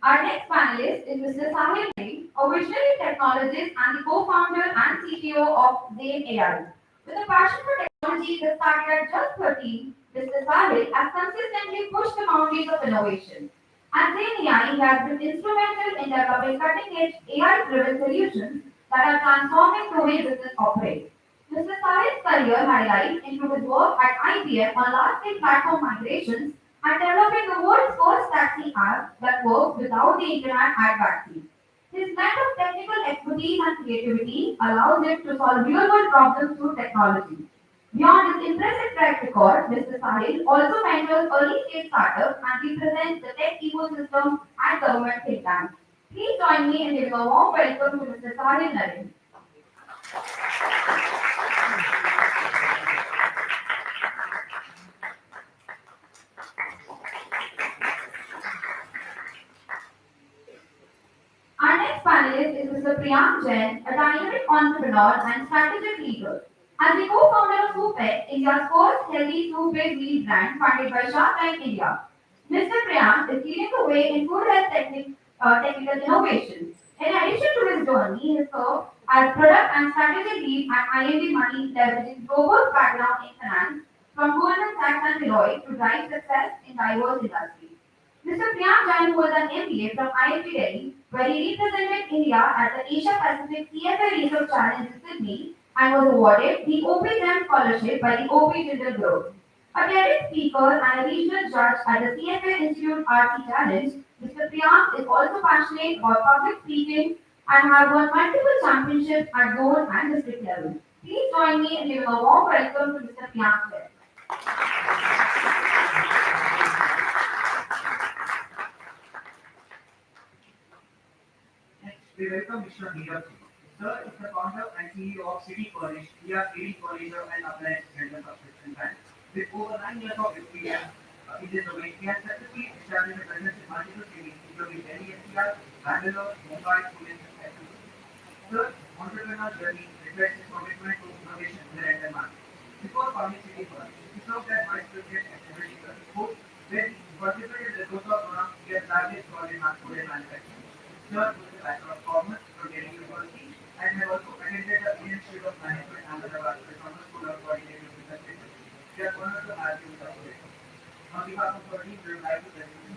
Our next panelist is Mr. Sahil, a visionary technologist and the co-founder and CTO of Xane AI. With a passion for technology that started at just 13, Mr. Sahil has consistently pushed the boundaries of innovation. At Xane AI, he has been instrumental in developing cutting-edge AI-driven solutions that are transforming the way business operates. Mr. Sahil's career highlights include his work at IBM on large-scale platform migrations and developing the world's first taxi app that works without the internet at backseat. His blend of technical expertise and creativity allows him to solve real-world problems through technology. Beyond his impressive track record, Mr. Sahil also mentors early-stage startups and represents the tech ecosystem at government think tanks. Please join me in giving a warm welcome to Mr. Sahil Narain. Our next panelist is Mr. Priyank Jain, a dynamic entrepreneur and strategic leader. As the co-founder of SoupX, India's first healthy soup-based meal brand funded by Shark Tank India, Mr. Priyank is leading the way in food health technical innovation. In addition to his journey, he served as product and strategy lead at IIT Money, leveraging global background in finance from Goldman Sachs and Deloitte to drive success in diverse industries. Mr. Priyank Jain holds an MBA from IIT Delhi, where he represented India at the Asia Pacific CFA Research Challenge in Sydney and was awarded the OP Gem Scholarship by the OP Digital Growth. A TEDx speaker and a regional judge at the CFA Institute RT Challenge, Mr. Priyank is also passionate about public speaking and has won multiple championships at zone and district level. Please join me in giving a warm welcome to Mr. Priyank Jain. We welcome Mr. Neerav. Sir is the founder and CEO of Cityfurnish, India's leading furniture and appliance rental subscription brand. With over 9 years of experience in this domain, he has successfully established a presence in multiple cities, including Delhi NCR, Bangalore, Mumbai, Pune, and Bangalore. Sir, entrepreneurial journey reflects his commitment to innovation in the rental market. Before founding Cityfurnish, he served as vice president at Democratization, where he contributed the growth of one of India's largest foreign manufacturing. Sir was a Bachelor of Commerce from Delhi University and have also attended the Indian Institute of Management Ahmedabad, the Thomas School of Coordinated Business Studies. We are honored to have you with us today. On behalf of our team, we would like to thank you.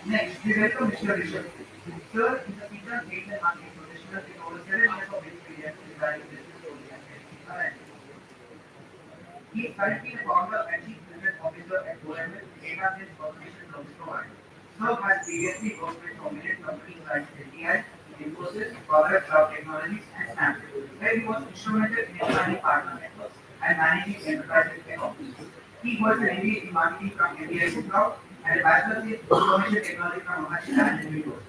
Next, we welcome Mr. Rishabh. Sir is a senior sales and marketing professional with over 7 years of experience in driving business growth and scaling. He is currently the founder and chief business officer at goML, database corporation service provider. Sir has previously worked with prominent companies like LTI, Infosys, Power Cloud Technologies, and Snap, where he was instrumental in expanding partner networks and managing enterprise tech offices. He holds an MBA in marketing from MBA Cloud and a bachelor's in information technology from Mahashila and Windows.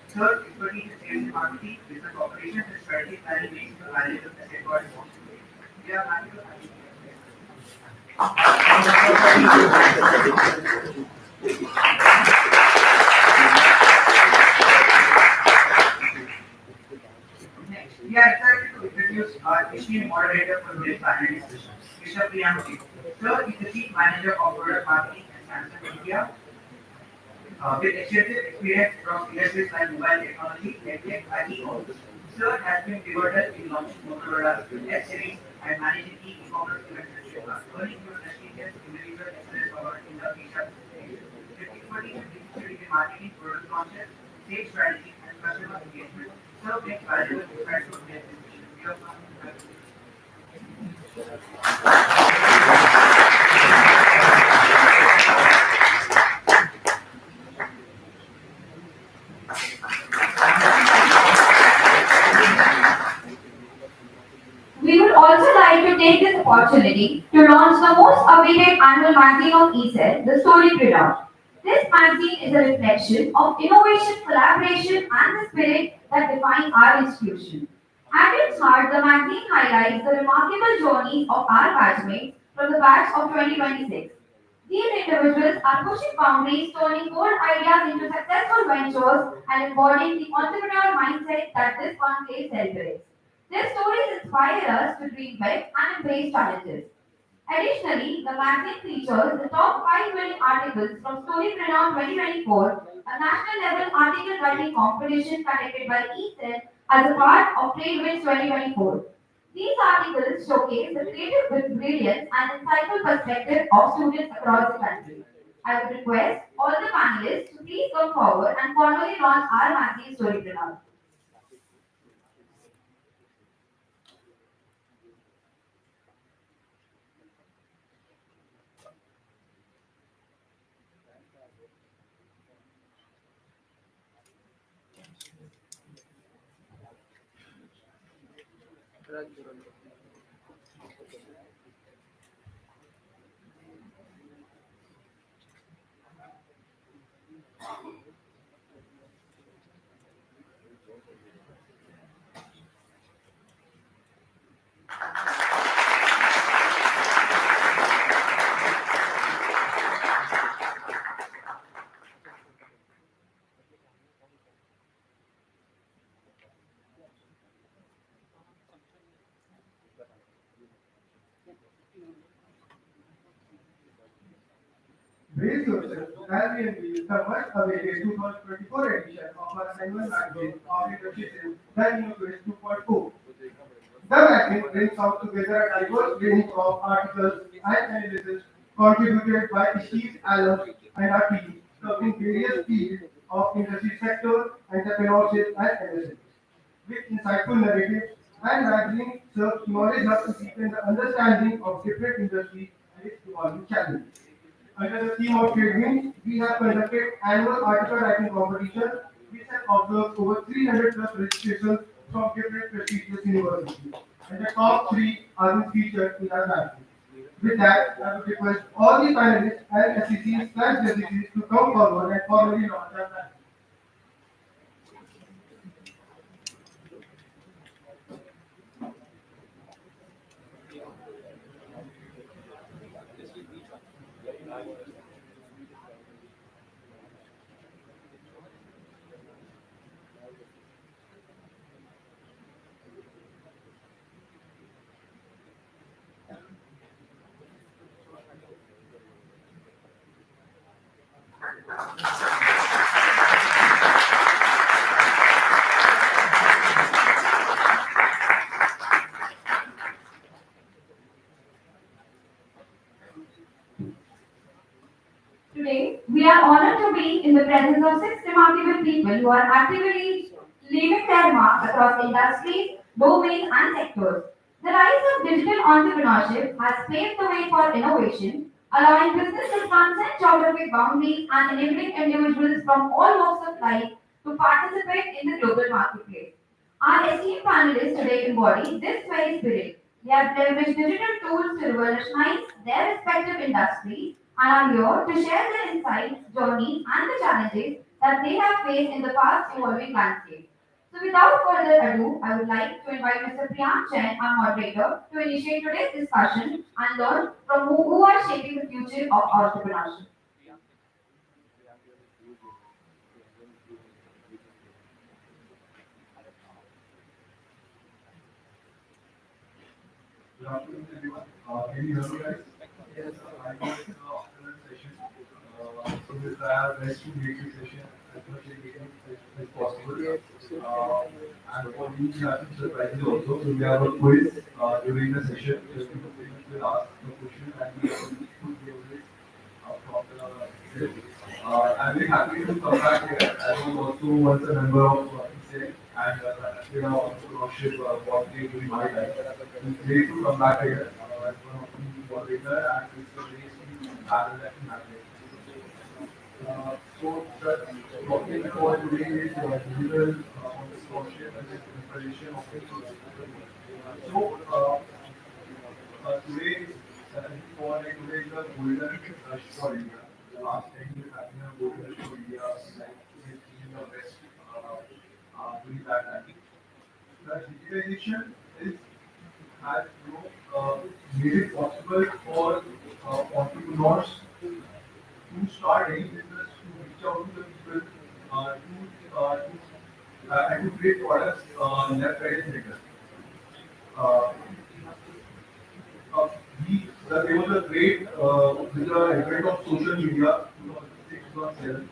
Third, expertise in sales and marketing, business operations, and strategy planning makes the valuable asset for responsibility. We are happy to have you here. Next, we are excited to introduce our esteemed moderator for today's panel discussion, Mr. Priyank. Sir is the Chief Manager of Product Marketing at Samsung India. With extensive experience across industries like mobile technology, edtech, and e-commerce. Sir has been pivotal in launching Motorola's S series and managing e-commerce events at Japan, earning your prestigious individual excellence award in the Asia Pacific. With expertise in digital marketing, product launches, sales strategy, and customer engagement, Sir brings valuable insights to today's discussion. We are proud to have you. We would also like to take this opportunity to launch the most awaited annual magazine of E-Cell, the Story Printout. This magazine is a reflection of innovation, collaboration, and the spirit that define our institution. At its heart, the magazine highlights the remarkable journeys of our batchmates from the batch of 2026. These individuals are pushing boundaries, turning bold ideas into successful ventures, and embodying the entrepreneurial mindset that this conclave celebrates. Their stories inspire us to dream big and embrace challenges. Additionally, the magazine features the top 5 winning articles from Storypreneur 2024, a national level article writing competition conducted by E-Cell as a part of TradeWinds 2024. These articles showcase the creative brilliance and insightful perspective of students across the country. I would request all the panelists to please come forward and formally launch our magazine Storypreneur. Brace yourself as we unveil the much awaited 2024 edition of our annual magazine of leadership in the Innovators 2.0. The magazine brings out together a diverse range of articles and analysis contributed by esteemed alums and our team covering various fields of industry sector, entrepreneurship and MSMEs. With insightful narratives and magazine serves knowledge hub to deepen the understanding of different industries and its evolving challenges. Under the theme of trade we have conducted annual article writing competition which has observed over 300 plus registrations from different prestigious universities. And the top three are being featured in our magazine. With that, I would request all the panelists and SECs slash SECs to come forward and formally launch our magazine. Today, we are honored to be in the presence of six remarkable people who are actively leaving their mark across industries, domains, and sectors. The rise of digital entrepreneurship has paved the way for innovation, allowing businesses to transcend geographic boundaries and enabling individuals from all walks of life to participate in the global marketplace. Our esteemed panelists today embody this very spirit. They have leveraged digital tools to revolutionize their respective industries and are here to share their insights, journeys, and the challenges that they have faced in the fast evolving landscape. So, without further ado, I would like to invite Mr. Priyank Jain, our moderator, to initiate today's discussion and learn from who are shaping the future of entrepreneurship. Good afternoon, everyone. Can you hear me, guys? Yes. I got the afternoon session. So with our best to make this session as much engaging as possible. And for these classes, surprises also. So we have a quiz during the session. Just people will ask the question and we will give it from the set. I'm very happy to come back here. I was also once a member of E-Cell and entrepreneurship what they do in my life. It's great to come back here as one of the moderator and it's a great to have that happening. So the topic for today is digital entrepreneurship and its preparation of it. So today is today is the golden rush for India. The last 10 years have been a golden rush for India. Like we've seen the best during that time. The digitalization is has made it possible for entrepreneurs to start any business, to reach out to the people, and to create products left, right, and center. uh, uh, there was a great with the advent of social media, 2006, 2007,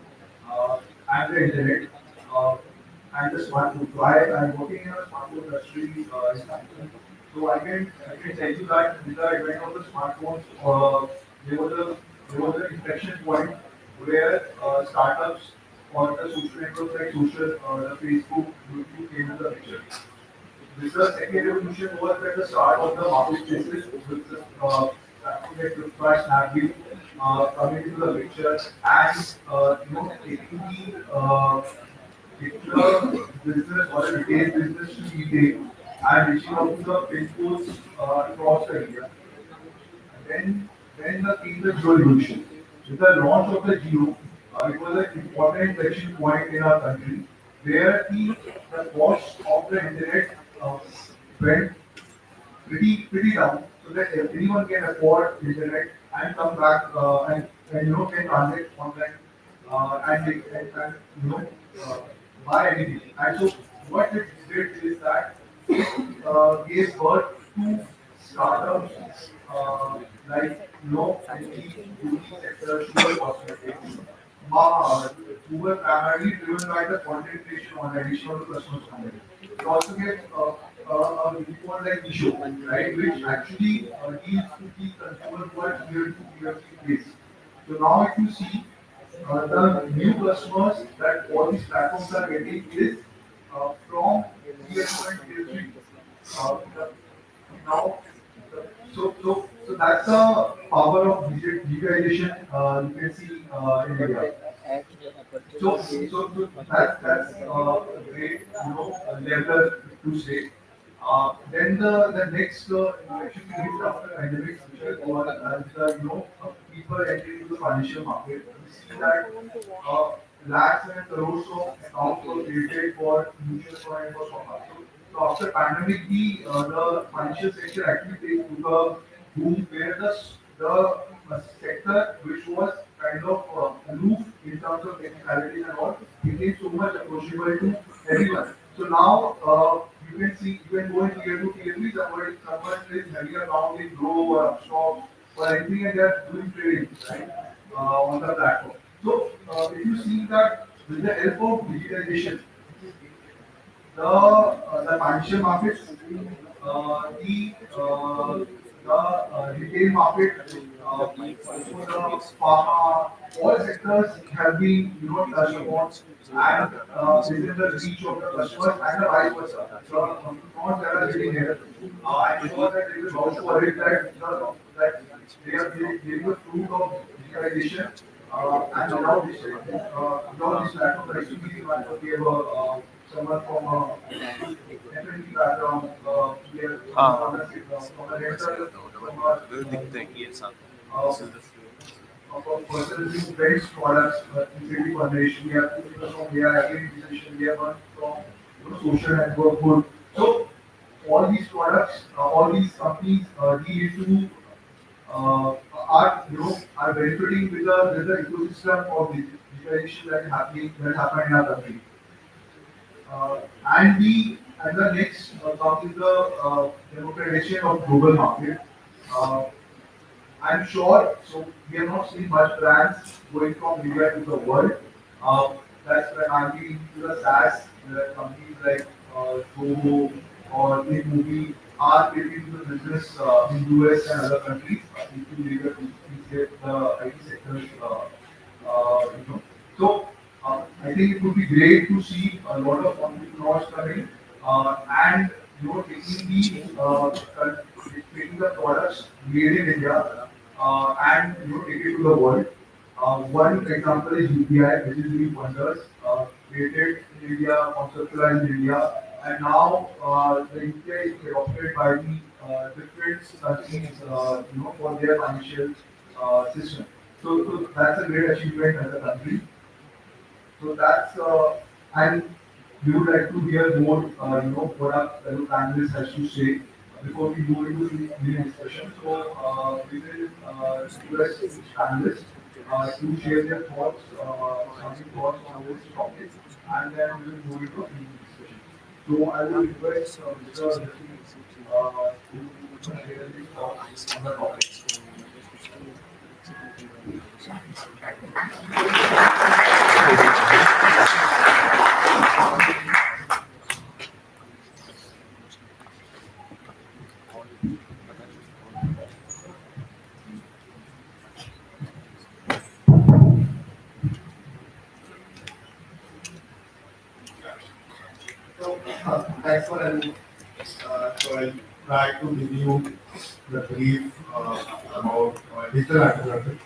and the internet, uh, and the smartphone. So I'm working in a smartphone industry in Samsung. So I can tell you that with the advent of the smartphones, there was a there was an inflection point where startups or the social networks like the Facebook, YouTube came into the picture. This the second revolution was at the start of the marketplaces with the platform like Flipkart, Snapdeal coming into the picture and taking the business or the retail business to retail and reaching out to the pin codes across the India. Then came the Geo revolution. With the launch of the Geo, it was an important inflection point in our country where the cost of the internet went pretty down so that anyone can afford internet and come back and can transact online and uh, buy anything. And so what it did is that it gave birth to startups like in the beauty sector, sugar cosmetics, who were primarily driven by the content creation on additional customer content. It also gave a report like Isho, right, which actually deals with the consumer who are tier 2, tier 3 based. So now if you see the new customers that all these platforms are getting is from tier 2 and tier 3. The, now, so that's the power of digitalization you can see in India. So that's a great, level to say. Then the next inflection is after pandemic, which was as the people entering into the financial market. We see that lakhs and crores of accounts were created for mutual fund and for stock market. So after pandemic, the financial sector actually took a boom where the sector which was kind of aloof in terms of technicalities and all became so much approachable to everyone. So now you can see you can go in tier two, tier three, someone is having a account in Grow or Upstock or anything and they are doing trading right on the platform. So if you see that with the help of digitalization, the financial markets, the retail market, also the pharma, all sectors have been touched upon and within the reach of the customers and the vice versa. The entrepreneurs that are sitting here, I'm sure that they will also worry that they are giving the fruit of digitalization and without this platform, there should be one of the someone from a FNP background, here, from a rental, from a person who builds products in Cityfurnish. We have two people from here, Agricultural, we have one from social network good. So all these products, all these companies need to are benefiting with the ecosystem of digitalization that happen in our country. And the next comes is the democratization of global market. Uh, I'm sure. So we have not seen much brands going from India to the world. Uh, that's when I'm into the SaaS companies like Toho or Movie are getting into the business in US and other countries. If you later to get the IT sectors, So I think it would be great to see a lot of entrepreneurs coming and taking taking the products made in India and take it to the world. One example is UPI, which is doing wonders. Created in India, conceptualized in India, and now the UPI is adopted by the different countries, for their financial system. So that's a great achievement as a country. So that's and we would like to hear more, what our fellow panelists has to say before we move into the discussion. So we will request each panelist to share their thoughts, something thoughts on this topic, and then we will move into the discussion. So I will request Mr. to really talk on the topic. So, thanks for having me. So I'll try to give you the brief about digital entrepreneurship.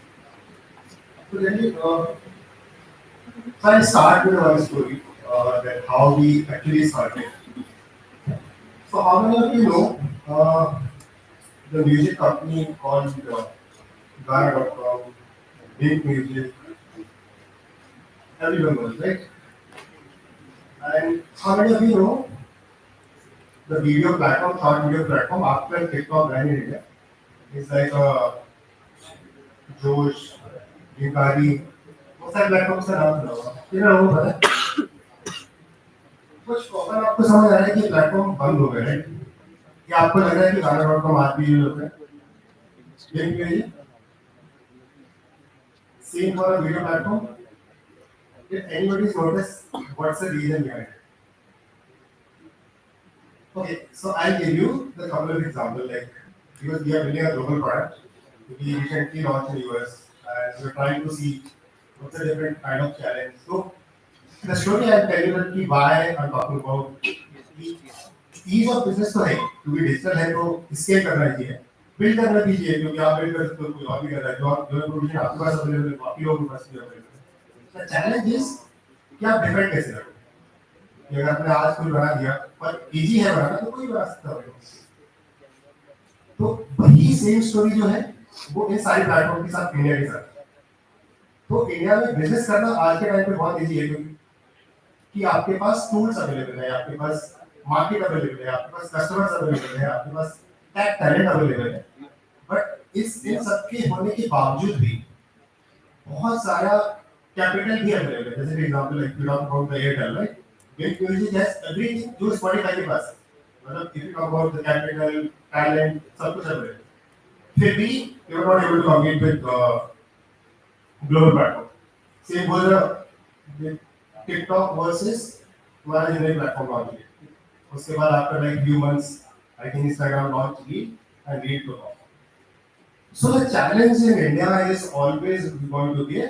So then, so I'll start with one story that how we actually started. So how many of you know the music company called Gaana.com, Big Music, everyone knows, right? And how many of you know the video platform, short video platform after TikTok ran in India? It's like Josh, Ginkari, बहुत सारे platform से नाम सुना होगा कितना लोगों को पता है कुछ अगर आपको समझ आ रहा है कि प्लेटफॉर्म बंद हो गए राइट कि आपको लग रहा है कि गाना.com आज भी यूज होता है ये same for a video platform if anybody is noticed what's the reason behind it. Okay, so I'll give you the couple of examples like because we are building a global product. We recently launched in US and we're trying to see what's a different kind of challenge. So the story I'll tell you that कि why I'm talking about ease of business तो है क्योंकि digital है तो scale करना चाहिए build करना चाहिए क्योंकि आप बिल्ड कर सकते हो कोई और भी कर रहा है जो प्रोविजन आपके पास अवेलेबल है बाकी लोगों के पास भी अवेलेबल है द चैलेंज इज कि आप डिफरेंट कैसे करोगे कि अगर आपने आज कुछ बना दिया पर इजी है बनाना तो कोई बना सकता है तो वही सेम स्टोरी जो है वो इन सारी प्लेटफॉर्म के साथ इंडिया के साथ तो इंडिया में बिजनेस करना आज के टाइम पे बहुत इजी है कि आपके पास टूल्स अवेलेबल है आपके पास मार्केट अवेलेबल है आपके पास कस्टमर्स अवेलेबल है आपके पास टेक टैलेंट अवेलेबल है बट इन सब के होने के बावजूद भी बहुत सारा कैपिटल भी अवेलेबल है जैसे example like we talk about the Airtel right big music has everything जो स्पॉटिफाई के पास है मतलब if you talk about the capital talent सब कुछ अवेलेबल है फिर भी you are not able to compete with global platform same बोल TikTok versus तुम्हारा जनरल प्लेटफॉर्म लॉन्च किया उसके बाद after like few months I think Instagram launched Reel and Reel took off. So the challenge in India is always going to be a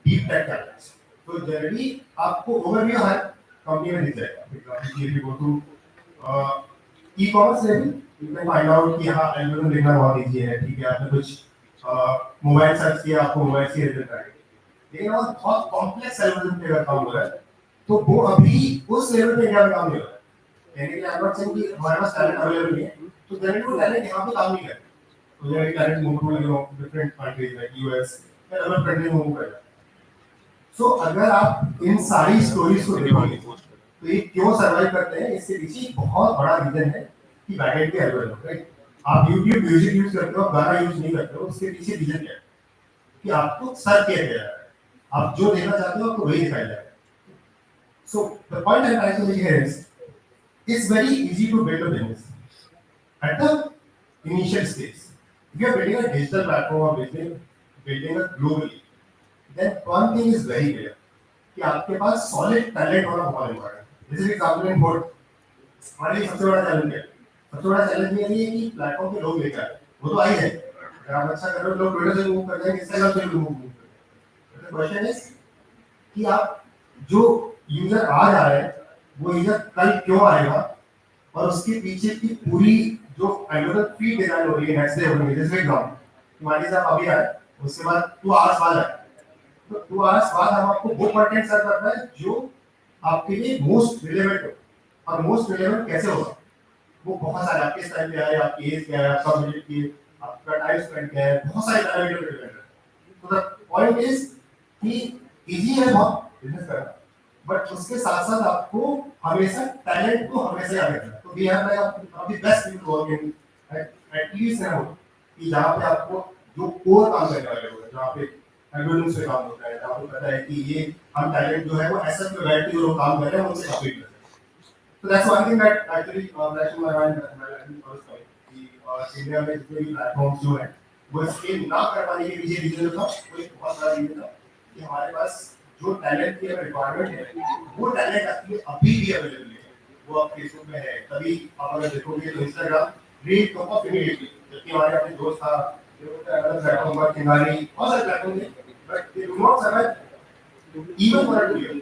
deep tech challenge. So generally आपको overview हर company में दिख जाएगा if you go to e-commerce level you can find out कि हाँ algorithm देखना बहुत easy है ठीक है आपने कुछ मोबाइल सर्च किया आपको मोबाइल से रिजल्ट आएगा लेकिन और बहुत कॉम्प्लेक्स एल्गोरिथम पे अगर काम हो रहा है तो वो अभी उस लेवल पे इंडिया में काम नहीं हो रहा है यानी कि आई एम नॉट सेइंग कि हमारे पास टैलेंट अवेलेबल नहीं है तो जनरली वो टैलेंट यहाँ पे काम नहीं कर रहा तो generally talent move to different countries like US या अदर कंट्रीज मूव कर रहा है सो अगर आप इन सारी स्टोरीज को देखोगे तो ये क्यों सर्वाइव करते हैं इसके पीछे बहुत बड़ा रीजन है कि बैकएंड के एल्गोरिथम राइट आप YouTube म्यूजिक यूज करते हो आप गाना यूज नहीं करते हो उसके पीछे रीजन क्या है कि आपको सर्च किया गया है आप जो देखना चाहते हो आपको वही दिखाया जाएगा so the point I'm trying to make here is it's very easy to build a business at the initial stage if you are building a digital platform or building a globally then one thing is very clear कि आपके पास solid talent होना बहुत important है जैसे example in board हमारे लिए सबसे बड़ा चैलेंज है सबसे बड़ा चैलेंज ये है कि प्लेटफॉर्म पे लोग लेकर आए वो तो आई है अगर आप अच्छा कर रहे हो लोग ट्विटर से मूव कर जाएंगे इंस्टाग्राम से मूव कर the question is कि आप जो यूजर आज आ रहा है वो यूजर कल क्यों आएगा और उसके पीछे की पूरी जो एल्गोरिथम फीड डिजाइन हो रही है नेक्स्ट डे हो रही है जैसे एग्जांपल तुम्हारे साथ अभी आए उसके बाद 2 आवर्स बाद आए तो 2 आवर्स बाद हम आपको वो कंटेंट सर्व करना है जो आपके लिए मोस्ट रिलेवेंट हो और मोस्ट रिलेवेंट कैसे होगा वो बहुत सारे आपके स्टाइल पे आए आपकी एज क्या है आपका बजट की आपका टाइम स्पेंड क्या है बहुत सारे पैरामीटर पे डिपेंड है तो द पॉइंट इज कि इजी है बहुत बिजनेस करना बट उसके साथ साथ आपको हमेशा टैलेंट को हमेशा याद रखना तो वी हैव लाइक अभी best people work in at least now कि जहां पे आपको जो कोर काम करने वाले होंगे जहां पे एल्गोरिथम से काम होता है आपको पता है कि ये हम टैलेंट जो है वो ऐसा प्रोवाइड जो लोग काम कर रहे हैं उनसे कॉपी कर सकते हैं So that's one thing that actually flashed in my mind while I think first time. कि इंडिया में जितने भी प्लेटफॉर्म्स जो हैं वो स्केल ना कर पाने के पीछे रीजन था, वो एक बहुत बड़ा रीजन था कि हमारे पास जो टैलेंट की रिक्वायरमेंट है वो टैलेंट एक्चुअली अभी भी अवेलेबल है, वो आप फेसबुक में है, तभी आप अगर देखोगे तो Instagram reel come of immediately, जबकि हमारे अपने दोस्त था अलग प्लेटफॉर्म पर किनारी बहुत सारे प्लेटफॉर्म थे, but they do not survive even for a year.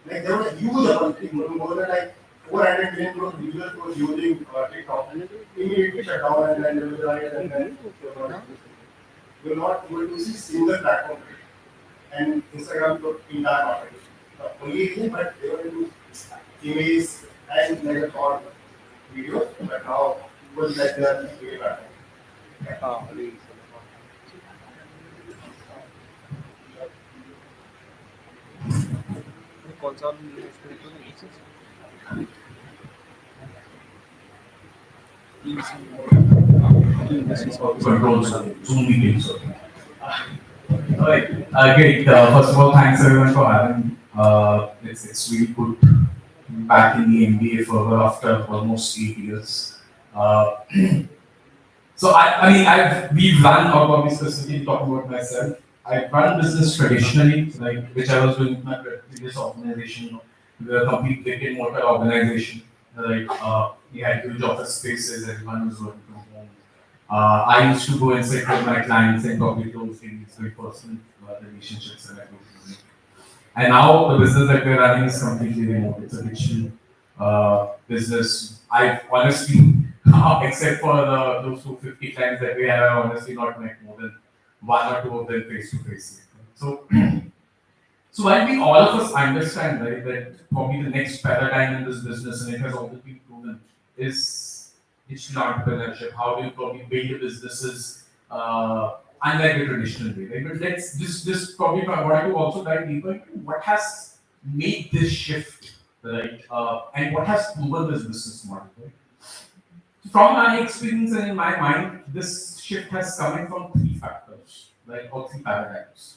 Like there was a huge amount, more than like 400 million plus users was using TikTok. Immediately shut down and then you're not able to see single platform. And Instagram took entire market. The only reason, but they were into images and like a short videos, but now it was like they are big platform. कौन सा controls Zoom meetings. Alright, great. First of all, thanks everyone for having. It's really good to be back in the MBA further after almost 8 years. So I mean, we've run, I'll probably specifically talk about myself. I've run business traditionally, like which I was doing with my previous organization. We were a complete brick and mortar organization. Like we had huge office spaces, everyone was working from home. I used to go and sit with my clients and probably close things, very personal relationships and everything. And now the business that we're running is completely remote. It's a digital business. I've honestly, except for those 250 clients that we have, I've honestly not met more than one or two of them face to face. So, so while we all of us understand, right, that probably the next paradigm in this business, and it has always been proven, is digital entrepreneurship. How do you probably build businesses unlike the traditional way, right? But let's just probably I want to also dive deeper into what has made this shift, right? And what has proven this business model, right? From my experience and in my mind, this shift has come in from three factors, right, or three paradigms.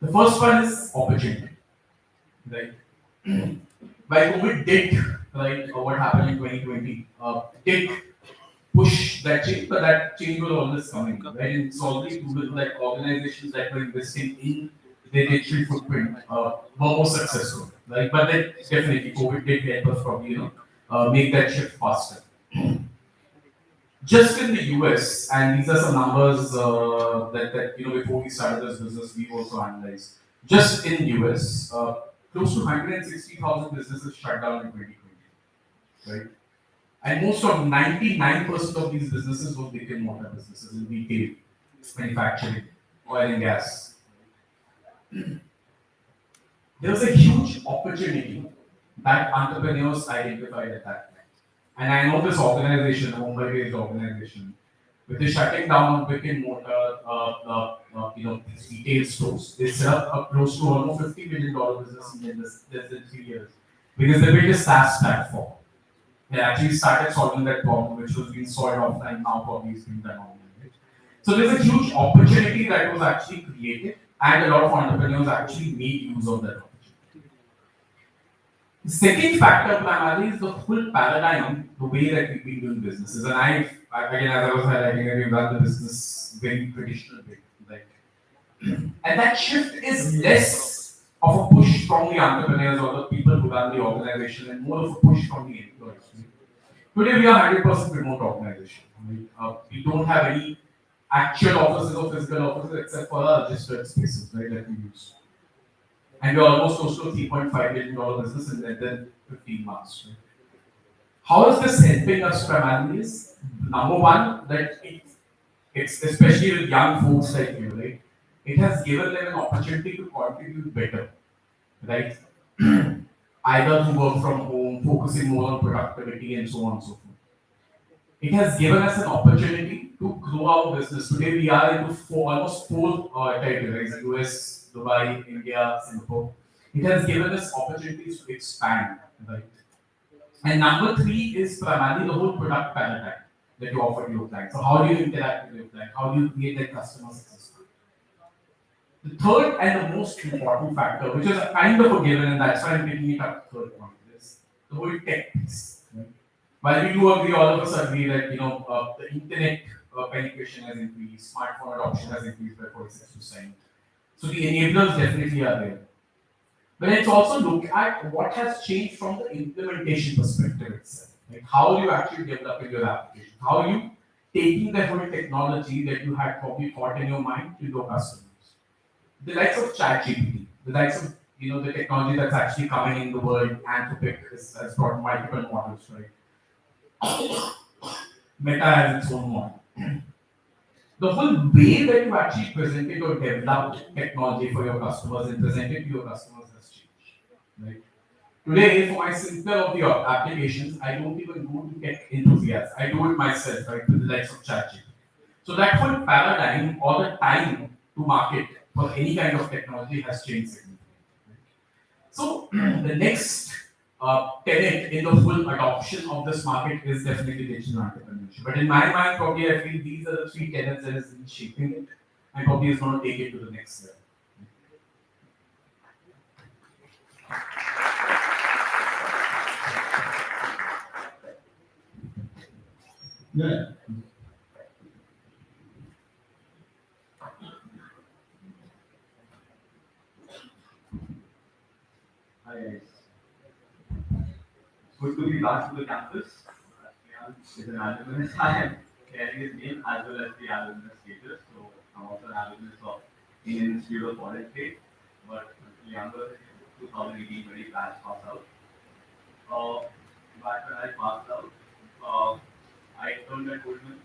The first one is opportunity, right? By COVID did, right, or what happened in 2020, did push that change, but that change was always coming, right? And it's always proven like organizations that were investing in their digital footprint were more successful, right? But then definitely COVID did help us probably, make that shift faster. Just in the US, and these are some numbers that before we started this business, we also analyzed. Just in the US, close to 160,000 businesses shut down in 2020, right? And most of 99% of these businesses were brick and mortar businesses in retail, manufacturing, oil and gas. There was a huge opportunity that entrepreneurs identified at that time. And I know this organization, a Mumbai-based organization, with the shutting down of brick and mortar, these retail stores, they set up a close to almost $50 million business in less than 3 years because they built a SaaS platform. They actually started solving that problem, which was being solved offline, now probably is being done online. Right? So there's a huge opportunity that was actually created, and a lot of entrepreneurs actually made use of that opportunity. The second factor primarily is the whole paradigm, the way that we've been doing businesses. And again, as I was highlighting, we've done the business very traditional way. Like, and that shift is less of a push from the entrepreneurs or the people who run the organization and more of a push from the employees. Today we are 100% remote organization. We don't have any actual offices or physical offices except for our registered spaces, right, that we use. And we're almost close to a $3.5 billion business in less than 15 months. Right? How is this helping us primarily is, number one, that it's especially with young folks like you, right? It has given them an opportunity to contribute better, right? Either to work from home, focusing more on productivity and so on and so forth. It has given us an opportunity to grow our business. Today we are into almost four territories: US, Dubai, India, Singapore. It has given us opportunities to expand, right? And number three is primarily the whole product paradigm that you offer to your clients. So how do you interact with your client? How do you create that customer successful? The third and the most important factor, which is a kind of a given, and that's why I'm picking it up third point, is the the whole tech piece. Right? While we do agree, all of us agree that the internet penetration has increased, smartphone adoption has increased by 46%. So the enablers definitely are there. But let's also look at what has changed from the implementation perspective itself. Like how are you actually developing your application? How are you taking that whole technology that you had probably thought in your mind to your customers? The likes of ChatGPT, the likes of the technology that's actually coming in the world, Anthropic has brought multiple models, right? Meta has its own model. The whole way that you actually presented or developed technology for your customers and presented to your customers has changed. Right? Today, for my simpler of the applications, I don't even go to tech enthusiasts. I do it myself, right, with the likes of ChatGPT. So that whole paradigm or the time to market for any kind of technology has changed significantly. So the next tenet in the full adoption of this market is definitely digital entrepreneurship. But in my mind, probably I feel these are the three tenets that is shaping it and probably is going to take it to the next level. Yeah. Hi guys. Good to be back to the campus. Priyank is an alumnus. I am carrying his name as well as the alumnus status. So I'm also an alumnus of Indian Institute of Forestry, but younger, 2018 very fast pass out. Back when I passed out, I turned at Goldman.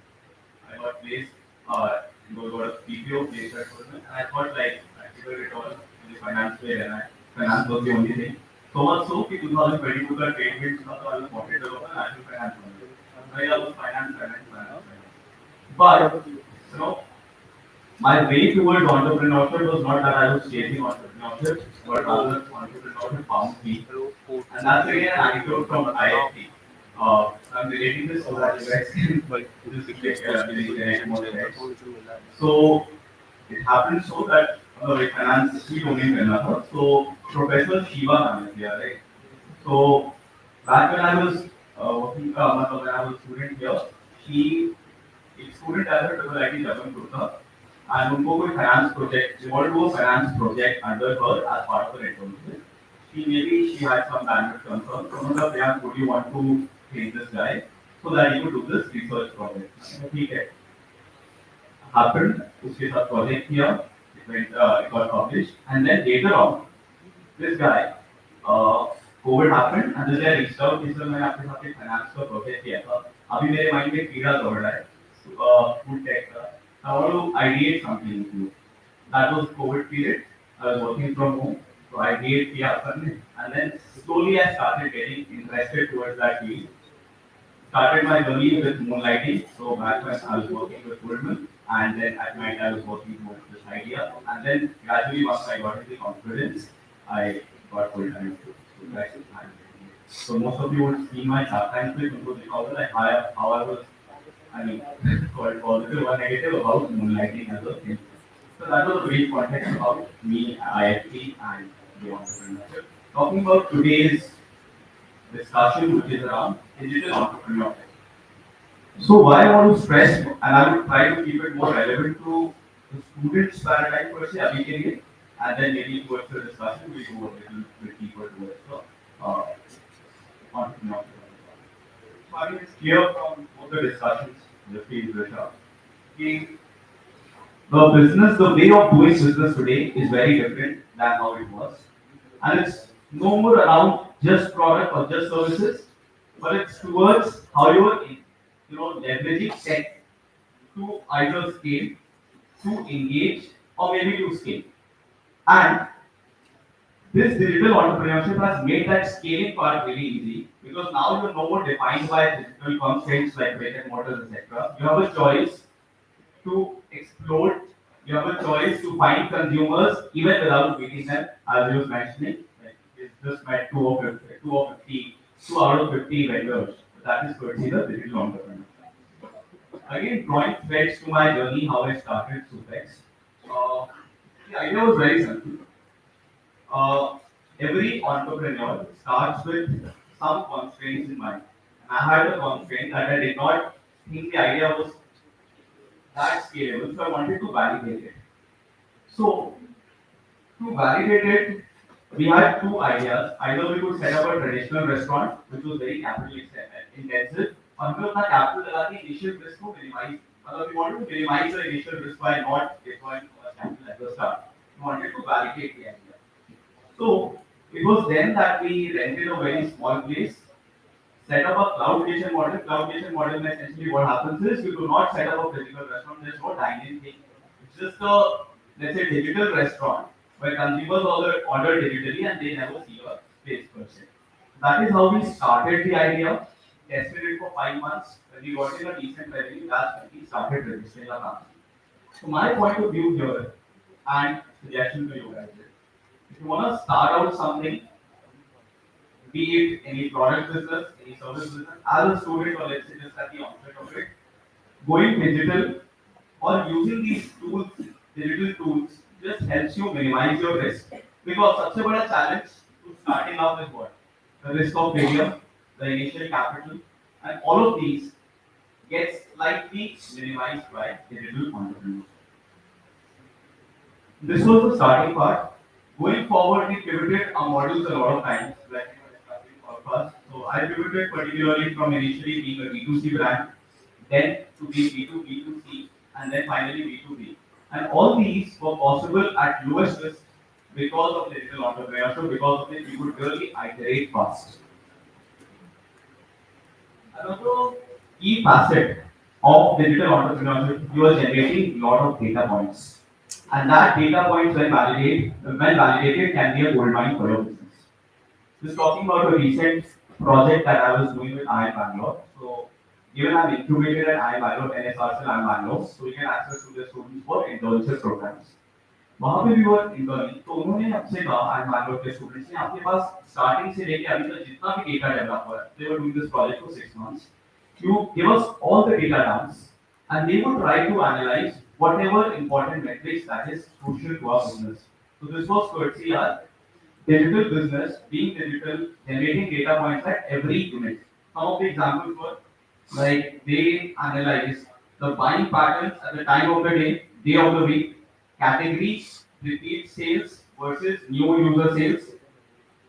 I got placed, got a PPO placed at Goldman, and I thought like I figured it all in the finance way, and finance was the only thing. So much so कि 2022 का trade winds था तो I was wanted to go national finance only. I was finance. But my way towards entrepreneurship was not that I was chasing entrepreneurship, but rather entrepreneurship found me. And that's again an anecdote from IIFT. I'm relating this so that you guys can just relate more right. So it happened so that finance we don't even know. So Professor Shiva ma'am is here, right? So back when I was working, when I was a student here, she एक student as a double IT development था and उनको कोई finance project, they wanted to do a finance project under her as part of the internship. She had some bandwidth concerns. So उन्होंने Priyank, would you want to train this guy so that he could do this research project? ठीक है. Happened, उसके साथ project किया, it got published, and then later on, this guy, COVID happened, and this guy reached out. He said, मैंने आपके साथ एक finance का project किया था. अभी मेरे mind में कीड़ा दौड़ रहा है. Food tech. I want to ideate something with you. That was COVID period. I was working from home, so I ideate kiya karne, and then slowly I started getting interested towards that field. Started my journey with moonlighting. So back when I was working with Goldman, and then at night I was working towards this idea, and then gradually once I got into confidence, I got full time to practice. So most of you would see my chart time clip because like how I was. I mean, called positive or negative about moonlighting as a thing. So that was a brief context about me, IIT, and the entrepreneurship. Talking about today's discussion, which is around digital entrepreneurship. So why I want to stress, and I will try to keep it more relevant to the students' paradigm per se, abhi ke liye, and then maybe towards the discussion, we go a little bit deeper towards the entrepreneurship. So I mean, it's clear from both the discussions, Jasveer and Rishabh, the way of doing business today is very different than how it was. And it's no more around just product or just services, but it's towards how you are leveraging tech to either scale, to engage, or maybe to scale. And this digital entrepreneurship has made that scaling part really easy because now you're no more defined by digital constraints like brick and mortar, etc. You have a choice to explore. You have a choice to find consumers even without meeting them, as you was mentioning. Like it's just met 2 out of 50 vendors. That is courtesy the digital entrepreneur. Again, drawing threads to my journey, how I started SoupX. The idea was very simple. Every entrepreneur starts with some constraints in mind. And I had a constraint that I did not think the idea was that scalable, so I wanted to validate it. So to validate it, we had two ideas. Either we could set up a traditional restaurant, which was very capital intensive, or we would capital लगा के initial risk को minimize. We wanted to minimize the initial risk by not deploying too much capital at the start. We wanted to validate the idea. So it was then that we rented a very small place, set up a cloud kitchen model. Cloud kitchen model, essentially what happens is you do not set up a physical restaurant. There's no dining thing. It's just a, let's say, digital restaurant where consumers order digitally and they never see a space per se. That is how we started the idea. Tested it for 5 months. When we got in a decent revenue, that's when we started registering our company. So my point of view here and suggestion to you guys is, if you want to start out something, be it any product business, any service business, as a student or let's say just at the onset of it, going digital or using these tools, digital tools, just helps you minimize your risk. Because सबसे बड़ा challenge to starting off is what? The risk of failure, the initial capital, and all of these gets slightly minimized by digital entrepreneurs. This was the starting part. Going forward, we pivoted our models a lot of times, like purpose. So I pivoted particularly from initially being a B2C brand, then to be B2B, B2C, and then finally B2B. And all these were possible at lowest risk because of digital entrepreneurship, because of it you could really iterate fast. Another key facet of digital entrepreneurship, you are generating a lot of data points. And that data points when validated can be a gold mine for your business. Just talking about a recent project that I was doing with IIM Bangalore. So given I'm incubated at IIM Bangalore, NSRC IIM Bangalore, so we get access to the students for internship programs. वहाँ पे भी वो interning तो उन्होंने हमसे कहा IIM Bangalore के students ने आपके पास स्टार्टिंग से लेके अभी तक जितना भी डेटा डेवलप हुआ है, they were doing this project for 6 months. You give us all the data dumps, and they would try to analyze whatever important metrics that is crucial to our business. So this was courtesy our digital business, being digital, generating data points at every unit. Some of the examples were like they analyze the buying patterns at the time of the day of the week, categories, repeat sales versus new user sales.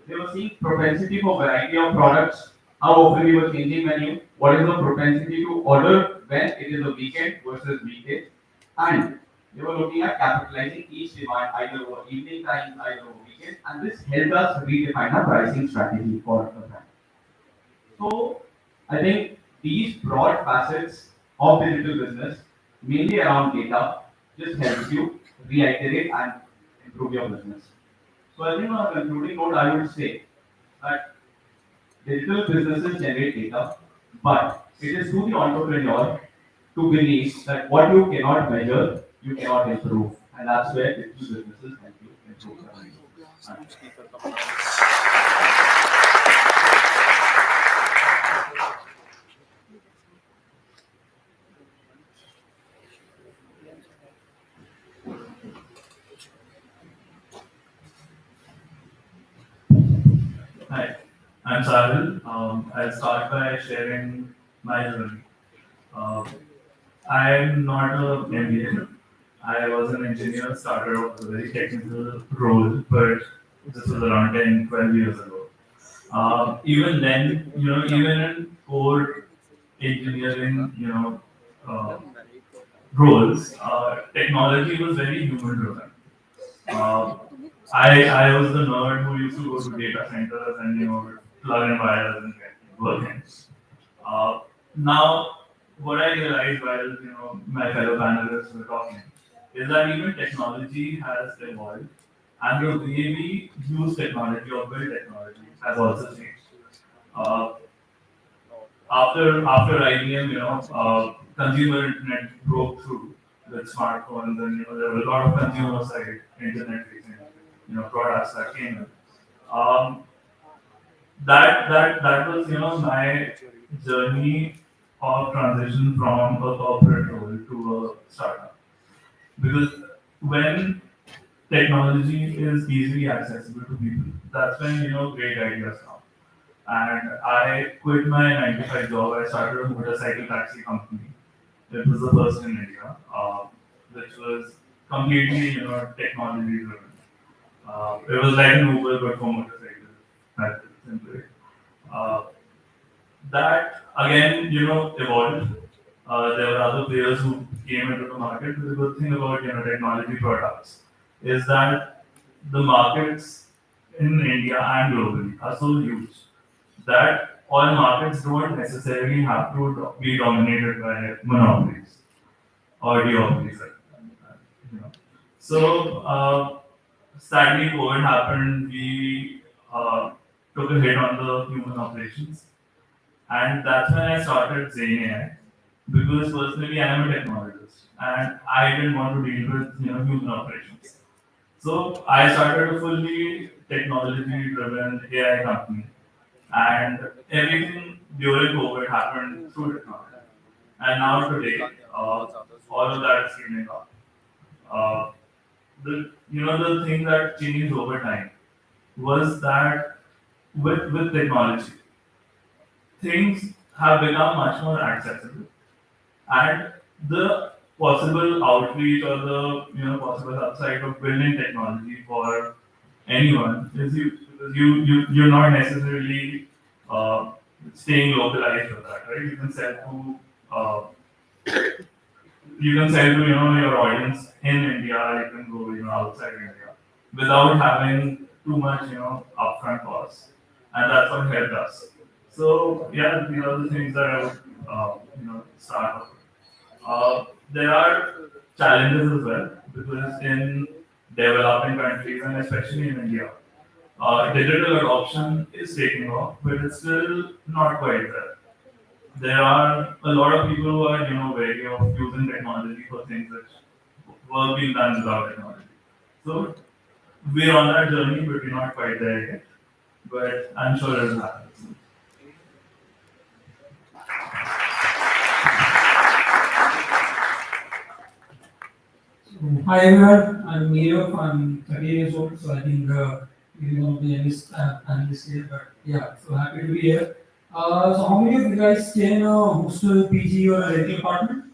They were seeing propensity for variety of products, how often we were changing menu, what is the propensity to order when it is a weekend versus weekday, and they were looking at capitalizing each demand either over evening times, either over weekend, and this helped us redefine our pricing strategy for the brand. So I think these broad facets of digital business, mainly around data, just helps you reiterate and improve your business. So I think on a concluding note, I would say that digital businesses generate data, but it is to the entrepreneur to believe that what you cannot measure, you cannot improve. And that's where digital businesses help you improve. Hi, I'm Sahil. I'll start by sharing my journey. Uh, I'm not an MBA. I was an engineer, started off with a very technical role, but this was around 10, 12 years ago. Even then, even in core engineering, uh, roles, technology was very human driven. Uh, I was the nerd who used to go to data centers and plug in wires and get working. Uh, Now, what I realized while my fellow panelists were talking is that even technology has evolved, and the way we use technology or build technology has also changed. Uh, after IBM, consumer internet broke through with smartphones, and there were a lot of consumer side internet facing products that came in. Um, that was my journey of transition from a corporate role to a startup. Because when technology is easily accessible to people, that's when great ideas come. and I quit my 9 to 5 job. I started a motorcycle taxi company. It was the first in India, which was completely, technology driven. It was like an Uber but for motorcycles. That's it, simply. Uh, that again, evolved. There were other players who came into the market. The good thing about technology products is that the markets in India and globally are so huge that all markets don't necessarily have to be dominated by monopolies or duopolies. You know. So sadly, COVID happened. We took a hit on the human operations, and that's when I started Xane AI, because personally I am a technologist and I didn't want to deal with human operations. So I started a fully technology-driven AI company, and everything during COVID happened through technology. And now today, all of that is scaling up. Uh, the thing that changed over time was that with technology, things have become much more accessible, and the possible outreach or the possible upside of building technology for anyone is you're not necessarily uh, staying localized with that, right? Uh, you can sell to your audience in India. You can go outside India without having too much upfront costs, and that's what helped us. So yeah, these are the things that I would start off with. There are challenges as well, because in developing countries and especially in India, digital adoption is taking off, but it's still not quite there. There are a lot of people who are wary of using technology for things that were being done without technology. So we're on that journey, but we're not quite there yet. But I'm sure it'll happen soon. Hi everyone, I'm Neerav. I'm 30 years old, so I think you know the analyst here, but yeah, so happy to be here. So how many of you guys stay in a hostel, PG, or a rental apartment?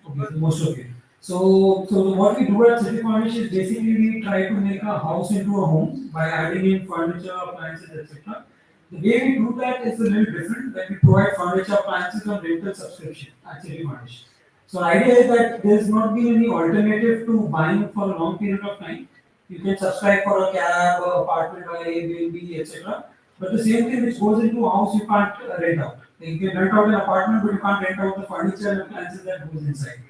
Okay, so most of you. So what we do at Cityfurnish is basically we try to make a house into a home by adding in furniture, appliances, etc. The way we do that is a little different. That we provide furniture, appliances on rental subscription at Cityfurnish. So the idea is that there's not been any alternative to buying for a long period of time. You can subscribe for a cab, or apartment by Airbnb, etc. But the same thing which goes into a house you can't rent out. Like you can rent out an apartment, but you can't rent out the furniture and appliances that goes inside.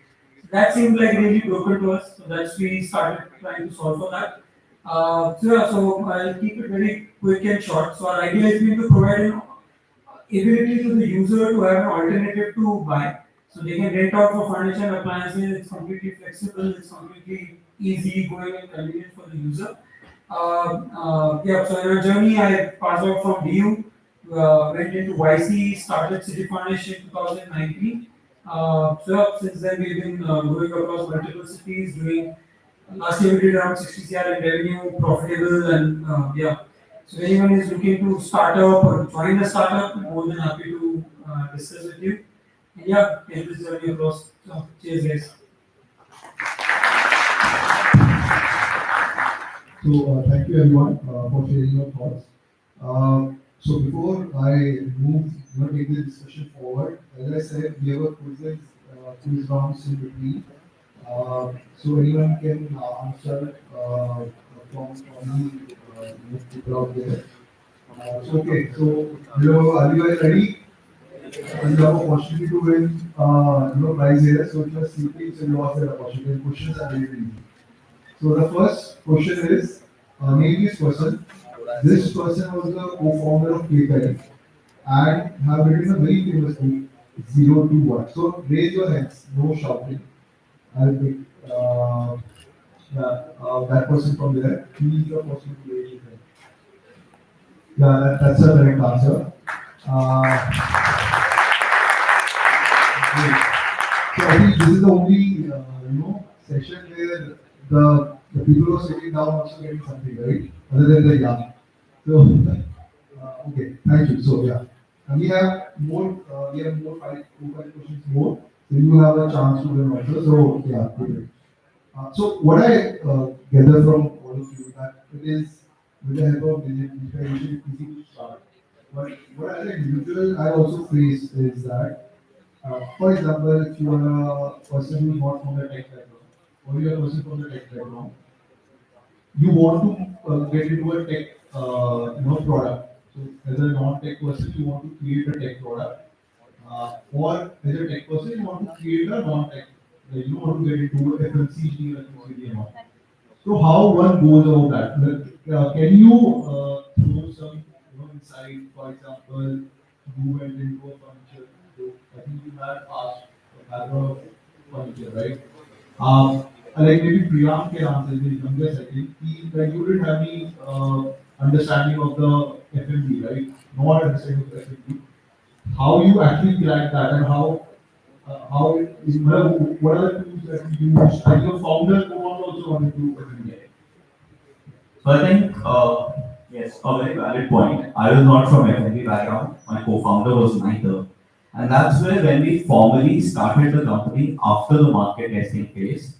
That seemed like really broken to us, so that's we started trying to solve for that. So I'll keep it very quick and short. So our idea is going to provide an ability to the user to have an alternative to buy. So they can rent out for furniture and appliances. It's completely flexible. It's completely easy going and convenient for the user. Yeah. So in our journey, I passed out from DU, went into YC, started Cityfurnish in 2019. So since then we've been going across multiple cities, doing last year we did around 60 CR in revenue, profitable, and yeah. So if anyone is looking to start up or join a startup, I'm more than happy to discuss with you. And yeah, take this journey across. So, cheers, guys. So thank you everyone for sharing your thoughts. So before I move, take the discussion forward, as I said, we have a quiz rounds in between. So anyone can answer from the people out there. So okay, so hello, are you guys ready? You have a opportunity to win, prize here. So just simply, so you ask the opportunity. Questions are very easy. So the first question is, name this person. This person was the co-founder of PayPal and have written a very famous book, 0 to 1. So raise your hands, no shouting. I'll pick that person from there. He is the person to raise his hand. Yeah, that's a correct answer. Great. So I think this is the only session where the people who are sitting down also getting something, right? Other than the young. So Okay, thank you. So yeah, and we have more four, five questions more. So you have a chance to then answer. So yeah, good. So what I gather from all of you that it is with the help of digitalization, it's easy to start. But what as an individual I also face is that, for example, if you are a person who is not from the tech background, or you are a person from the tech background, you want to get into a tech product. So as a non-tech person, you want to create a tech product, or as a tech person, you want to create a non-tech. You want to get into FMCG or FMCG and all. So how one goes about that? Can you throw some insight? For example, you went into a furniture. So I think you had asked a background of furniture, right? Like maybe Priyank can answer this youngest, I think. Like you didn't have any understanding of the FMB, right? Not understanding of the FMB. How you actually crack that and what are the tools that you use? And your founder also wanted to FMB. So I think, yes, a very valid point. I was not from F&B background. My co-founder was neither. And that's where when we formally started the company after the market testing phase,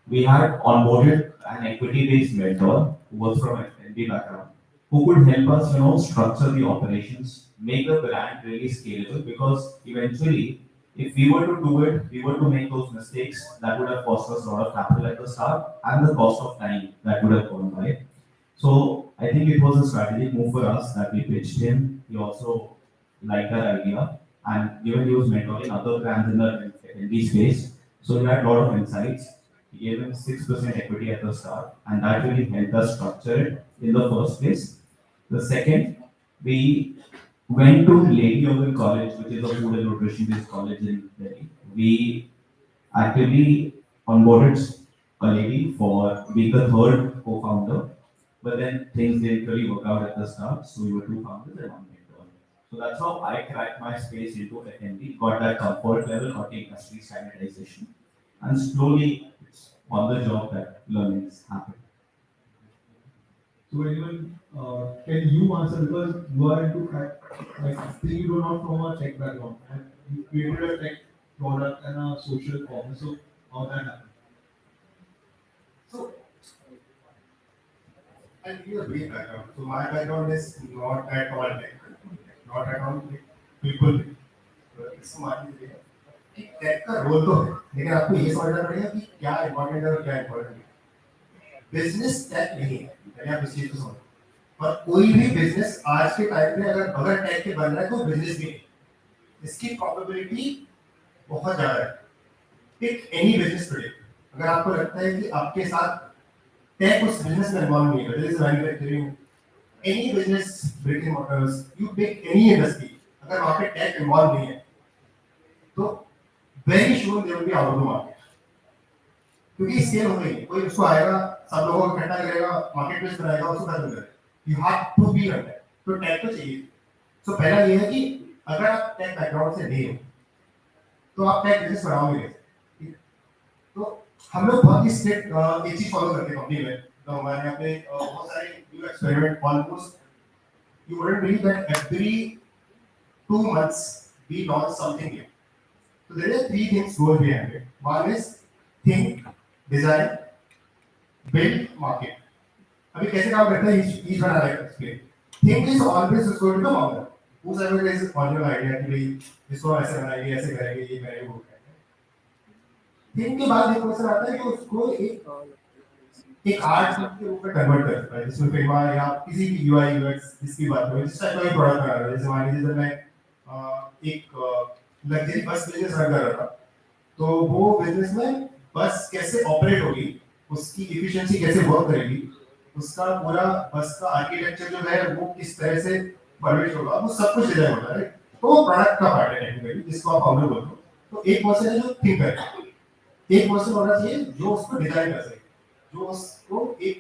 we had onboarded an equity-based mentor who was from F&B background, who could help us, structure the operations, make the brand really scalable. Because eventually, if we were to do it, we were to make those mistakes, that would have cost us a lot of capital at the start and the cost of time that would have gone by. So I think it was a strategic move for us that we pitched him. He also liked our idea, and given he was mentoring other brands in the F&B space, so he had a lot of insights. He gave him 6% equity at the start, and that really helped us structure it in the first place. The second, we went to Lady Oval College, which is a food and nutrition based college in Delhi. We actively onboarded a lady for being the third co-founder, but then things didn't really work out at the start, so we were two founders and one mentor. So that's how I cracked my space into F&B, got that comfort level, got the industry standardization, and slowly it's on the job that learnings happen. So anyone, can you answer because you are into tech, like still you do not from a tech background and you created a tech product and a social commerce. So how that happened? So I'll give you a brief background. So my background is not at all tech, not at all people. इसको मान लीजिए कि take का role तो है, लेकिन आपको ये समझना पड़ेगा कि क्या इम्पोर्टेंट है और क्या इम्पोर्टेंट नहीं। बिजनेस टेक नहीं है, मैंने आप इस चीज को समझो। और कोई भी बिजनेस आज के टाइम में अगर बगैर टेक के बन रहा है तो बिजनेस भी नहीं। इसकी प्रोबेबिलिटी बहुत ज्यादा है। पिक एनी बिजनेस टुडे, अगर आपको लगता है कि आपके साथ टेक उस बिजनेस में इन्वॉल्व नहीं है, whether it's manufacturing, any business, brick and mortars, you pick any industry, अगर वहाँ पे टेक इन्वॉल्व नहीं है, तो very sure they will be out of the market, क्योंकि स्केल हो गई है, कोई उसको आएगा, सब लोगों को इकट्ठा करेगा, मार्केट प्लेस बनाएगा, उसको खत्म करेगा, you have to be on that, तो टेक तो चाहिए। तो पहला ये है कि अगर आप टेक बैकग्राउंड से नहीं हो, तो आप टेक बिजनेस बनाओगे कैसे? तो हम लोग बहुत ही स्ट्रिक्ट एक चीज फॉलो करते हैं कंपनी में। तो हमारे यहाँ पे बहुत सारे new experiment almost you wouldn't believe that every 2 months we launch something new. So there are 3 things go behind it. One is think, design, build, market. अभी कैसे काम करता है each one I explain. Think is always is going to the founder. Whoever is original idea कि भाई इसको ऐसे बनाएंगे, ऐसे करेंगे, ये करेंगे, वो करेंगे। थिंक के बाद एक क्वेश्चन आता है कि उसको एक आर्ट के रूप में कन्वर्ट करता है, जिसमें फिल्म या किसी भी यूआई यूएक्स जिसकी बात करें, जिस टाइप का भी प्रोडक्ट बना रहा है। जैसे मान लीजिए मैं एक लग्जरी बस बिजनेस रन कर रहा था, तो वो बिजनेस में बस कैसे ऑपरेट होगी, उसकी एफिशिएंसी कैसे वर्क करेगी, उसका पूरा बस का आर्किटेक्चर जो है वो किस तरह से परमिट होगा, वो सब कुछ डिजाइन होता है। तो वो प्रोडक्ट का पार्ट है टेक्निकली, जिसको आप फाउंडर बोलते हो। तो एक पर्सन है जो थिंक करे, एक पर्सन होना चाहिए जो उसको डिजाइन कर सके, जो उसको एक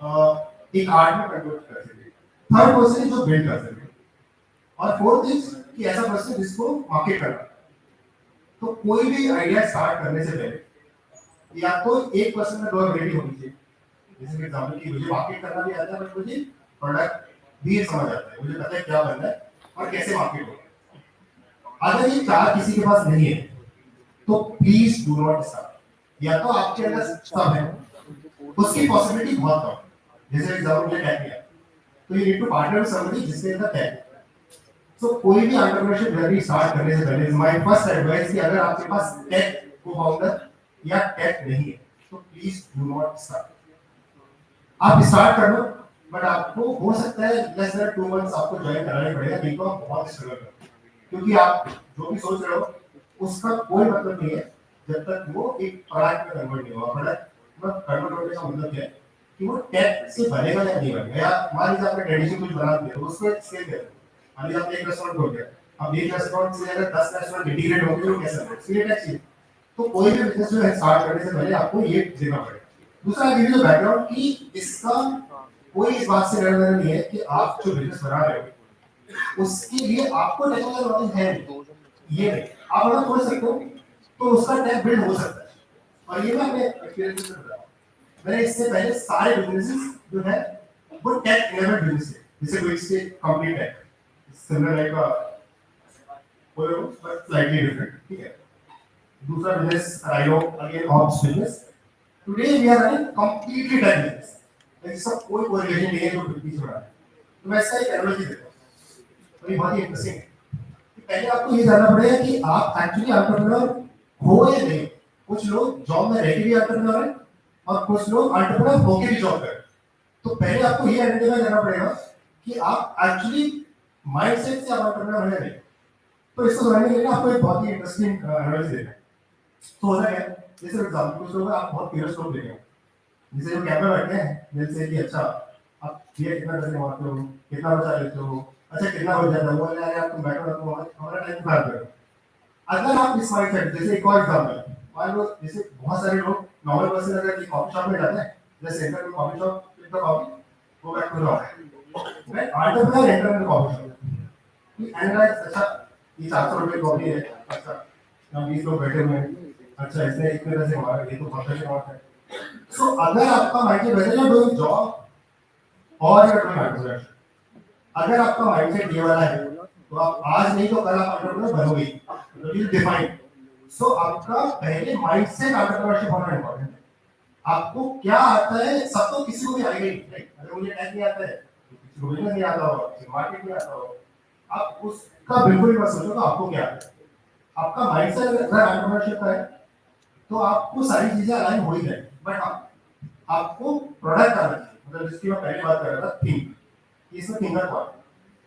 आर्ट में कन्वर्ट कर सके। थर्ड पर्सन है जो बिल्ड कर सके, और फोर्थ इज कि ऐसा पर्सन जिसको मार्केट करना। तो कोई भी आइडिया स्टार्ट करने से पहले या तो एक पर्सन में दो एबिलिटी होनी चाहिए। जैसे कि एग्जांपल की मुझे मार्केट करना भी आता है, बट मुझे प्रोडक्ट भीड़ समझ आता है, मुझे पता है क्या बनना है और कैसे मार्केट होगा। अगर ये चार किसी के पास नहीं है तो प्लीज डू नॉट स्टार्ट। या तो आपके अंदर सब है, उसकी पॉसिबिलिटी बहुत कम है। जैसे एग्जाम्पल टैग किया, तो you need to partner with somebody जिसके अंदर टैग। सो कोई भी एंटरप्रेन्योरशिप जर्नी स्टार्ट करने से पहले माय फर्स्ट एडवाइस कि अगर आपके पास टेक को फाउंडर या टेक नहीं है तो प्लीज डू नॉट स्टार्ट। आप स्टार्ट कर लो, बट आपको हो सकता है लेस देन 2 मंथ्स आपको ज्वाइन कराना ही पड़ेगा, नहीं तो आप बहुत स्ट्रगल करोगे, क्योंकि आप जो भी सोच रहे हो उसका कोई मतलब नहीं है जब तक वो एक प्रोडक्ट में कन्वर्ट नहीं हुआ। प्रोडक्ट में कन्वर्ट होने का मतलब क्या है कि वो टेक से बनेगा या नहीं बनेगा। या मान लीजिए आपने ट्रेडिशनल कुछ बना दिया तो उसको स्केल करो। मान लीजिए आपने एक रेस्टोरेंट खोल दिया, अब एक रेस्टोरेंट से अगर 10 रेस्टोरेंट इंटीग्रेट होंगे तो कैसे होगा, इसके लिए टैक्स चाहिए। तो कोई भी बिजनेस जो है स्टार्ट करने से पहले आपको ये देखना पड़ेगा। दूसरा ये जो बैकग्राउंड कि इसका कोई इस बात से डरना नहीं है कि आप जो बिजनेस बना रहे हो उसके लिए आपको टेक्निकल नॉलेज है नहीं। ये नहीं, आप अगर खोल सकते हो तो उसका टैग बिल्ड हो सकता है। और ये मैं अपने एक्सपीरियंस से बता रहा हूँ, मैंने इससे पहले सारे बिजनेसेस जो है वो टेक इनेबल्ड बिजनेस है। जैसे कोई इसके कंप्लीट है similar like but slightly different, ठीक है। दूसरा business rhino again ops business. Today we are running completely tech business, इसका कोई कोरिलेशन नहीं है जो बीच में रहा है। तो मैं इसका एक एनालॉजी देता हूँ, तो ये बहुत ही इंटरेस्टिंग है। पहले आपको ये जानना पड़ेगा कि आप एक्चुअली एंटरप्रेन्योर हो या नहीं। कुछ लोग जॉब में रह के भी एंटरप्रेन्योर है और कुछ लोग एंटरप्रेन्योर होके भी जॉब कर रहे हैं। तो पहले आपको ये आइडेंटिफाई करना पड़ेगा कि आप एक्चुअली माइंडसेट से आप एंटरप्रेन्योर है नहीं। तो इसको समझने के लिए आपको एक बहुत ही इंटरेस्टिंग एनालिसिस देना है। तो होता क्या है, जैसे एग्जांपल कुछ लोग आप बहुत क्यूरियस लोग देखेंगे, जैसे जो कैमरा बैठे हैं जैसे कि अच्छा आप ये कितना पैसे कमाते हो, कितना बचा लेते हो, अच्छा कितना हो जाता है, वो यार यार तुम बैठो ना, तुम हमारा टाइम खराब करो। अगर आप इस माइंडसेट, जैसे एक और एग्जांपल मान लो, जैसे बहुत सारे लोग नॉर्मल पर्सन अगर कॉफी शॉप में जाते हैं, जैसे सेंटर में coffee shop pick the coffee go back to the office, right. Entrepreneur enter in the coffee shop, he analyze अच्छा ये 400 रुपए कॉफी है, अच्छा यहाँ 20 लोग बैठे हुए हैं, अच्छा इसने इतने पैसे कमा रहे, ये तो बहुत पैसे कमाता है। सो अगर आपका माइंडसेट वैसे ना डूइंग जॉब और यू आर डूइंग एंटरप्रेन्योरशिप, अगर आपका माइंडसेट ये वाला है तो आप आज नहीं तो कल आप एंटरप्रेन्योर बनोगे, तो यू डिफाइन। सो आपका पहले माइंडसेट एंटरप्रेन्योरशिप होना इंपॉर्टेंट है। आपको क्या आता है, सब तो किसी को भी आएगा ही, राइट। अगर मुझे टैग नहीं आता है तो किसी को बिजनेस नहीं आता होगा, किसी मार्केट नहीं आता होगा, आप उसका बिल्कुल भी मत सोचो कि आपको क्या आता है। आपका माइंडसेट अगर एंटरप्रेन्योरशिप का है तो आपको सारी चीजें अलाइन हो ही जाएंगी। बट आपको प्रोडक्ट आना चाहिए, मतलब जिसकी मैं पहले बात कर रहा था थिंक, इसमें थिंकर कौन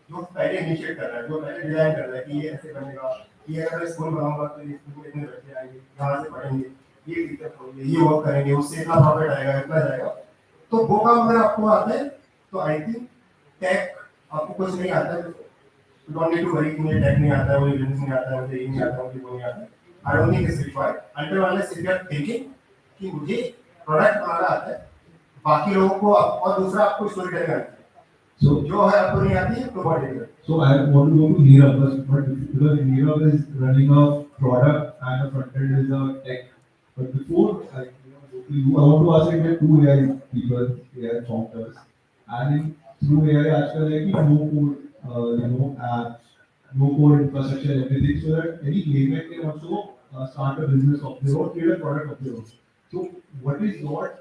जो पहले इनिशिएट कर रहा है, जो पहले डिजाइन कर रहा है कि ये ऐसे बनेगा, ये अगर मैं स्कूल बनाऊंगा तो ये स्कूल में इतने बच्चे आएंगे, यहाँ से पढ़ेंगे, ये टीचर होंगे, ये वर्क करेंगे, उससे इतना प्रॉफिट आएगा, इतना जाएगा। तो वो काम अगर आपको आता है तो आई थिंक टेक आपको कुछ नहीं आता है, you don't need to worry कि मुझे टेक नहीं आता है, मुझे बिजनेस नहीं आता है, मुझे ये नहीं आता है, मुझे वो नहीं आता है। I don't think it's required until unless if you are thinking कि मुझे प्रोडक्ट बनाना आता है, बाकी लोगों को और दूसरा आपको स्टोरी टेलिंग आती है। So जो है आपको नहीं आती है तो बहुत difficult. So I want to go to Neerav first, but because Neerav is running a product and a front end is a tech. But before I go to you, I want to ask you, there are two AI people, AI founders, and in, through AI आजकल है कि no code, apps, no code infrastructure, everything, so that any layman can also start a business of their own, create a product of their own. So what is your,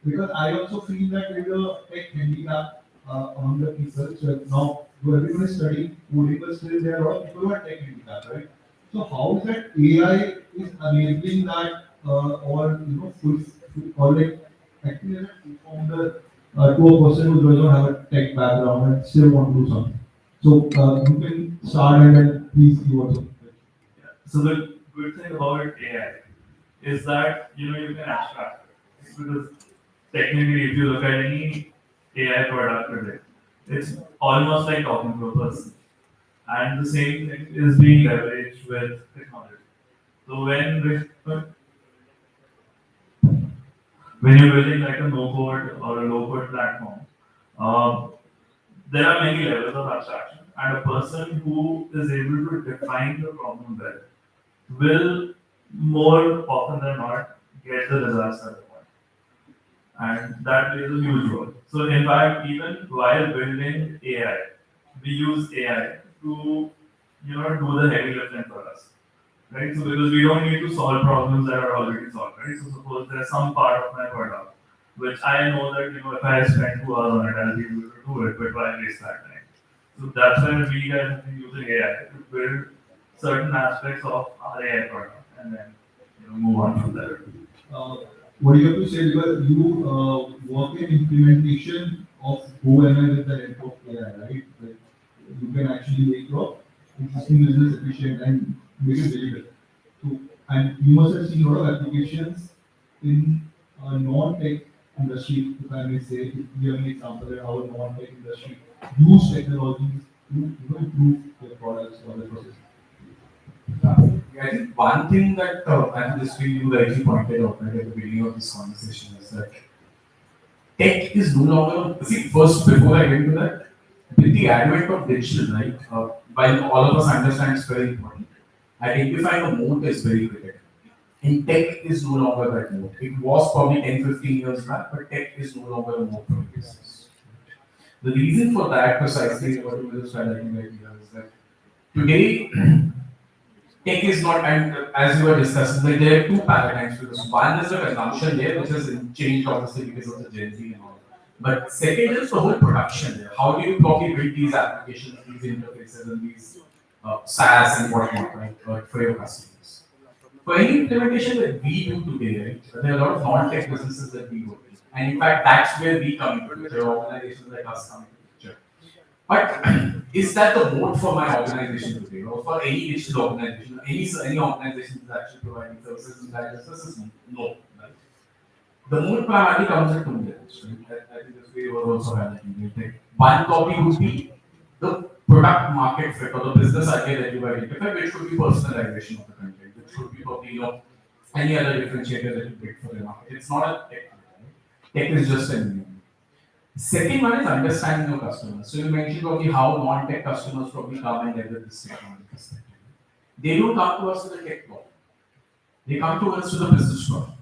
because I also feel that there is a tech handicap among the people. So now everyone is studying coding, but still there are a lot of people who are tech handicapped, right? So how is that AI is enabling that, or or like acting as a founder to a person who does not have a tech background and still want to do something. So you can start and then please you also. Yeah. So the good thing about AI is that you can abstract it. Because technically, if you look at any AI product today, it's almost like talking to a person. And the same thing is being leveraged with technology. So when you're building like a no-code or a low-code platform, there are many levels of abstraction, and a person who is able to define the problem well will more often than not get the results that they want. and that plays a huge role. So in fact, even while building AI, we use AI to do the heavy lifting for us, right? So because we don't need to solve problems that are already solved, right? So suppose there's some part of my product which I know that if I spend 2 hours on it, I'll be able to do it, but why waste that time? So that's why we guys have been using AI to build certain aspects of our AI product and then move on from there. What do you have to say, because you work in implementation of goML with the help of AI, right? Like you can actually make your existing business efficient and make it digital. So, and you must have seen a lot of applications in non-tech industry, if I may say, if you have an example that our non-tech industry use technologies to improve their products or their processes. I think one thing that and this way you rightly pointed out right at the beginning of this conversation is that tech is no longer. See, first before I get into that, with the advent of digital, right? While all of us understand it's very important, identifying a moat is very critical. And tech is no longer that moat. It was probably 10, 15 years back, but tech is no longer a moat for business. The reason for that precisely is what you were just highlighting right here is that today tech is not, and as you were discussing, like there are two paradigms to this. One is the consumption layer, which has changed obviously because of the Gen Z and all. But second is the whole production layer. How do you probably build these applications, these interfaces, and these SaaS and whatnot, right, for your customers? For any implementation that we do today, right, there are a lot of non-tech businesses that we work with. And in fact, that's where we come into it. There are organizations like us come into the picture. But is that the moat for my organization today, or for any digital organization, any organization that's actually providing services in that business? No. Right? The moat primarily comes at two levels. Right? I think this way was also highlighting. Right? One copy would be the product market fit or the business idea that you identify, which should be personalization of the content, which should be probably any other differentiator that you pick for the market. It's not a tech. Right? Tech is just an enabler. Second one is understanding your customers. So you mentioned probably how non-tech customers probably come and get this technology perspective. They don't come to us with a tech problem. They come to us with a business problem,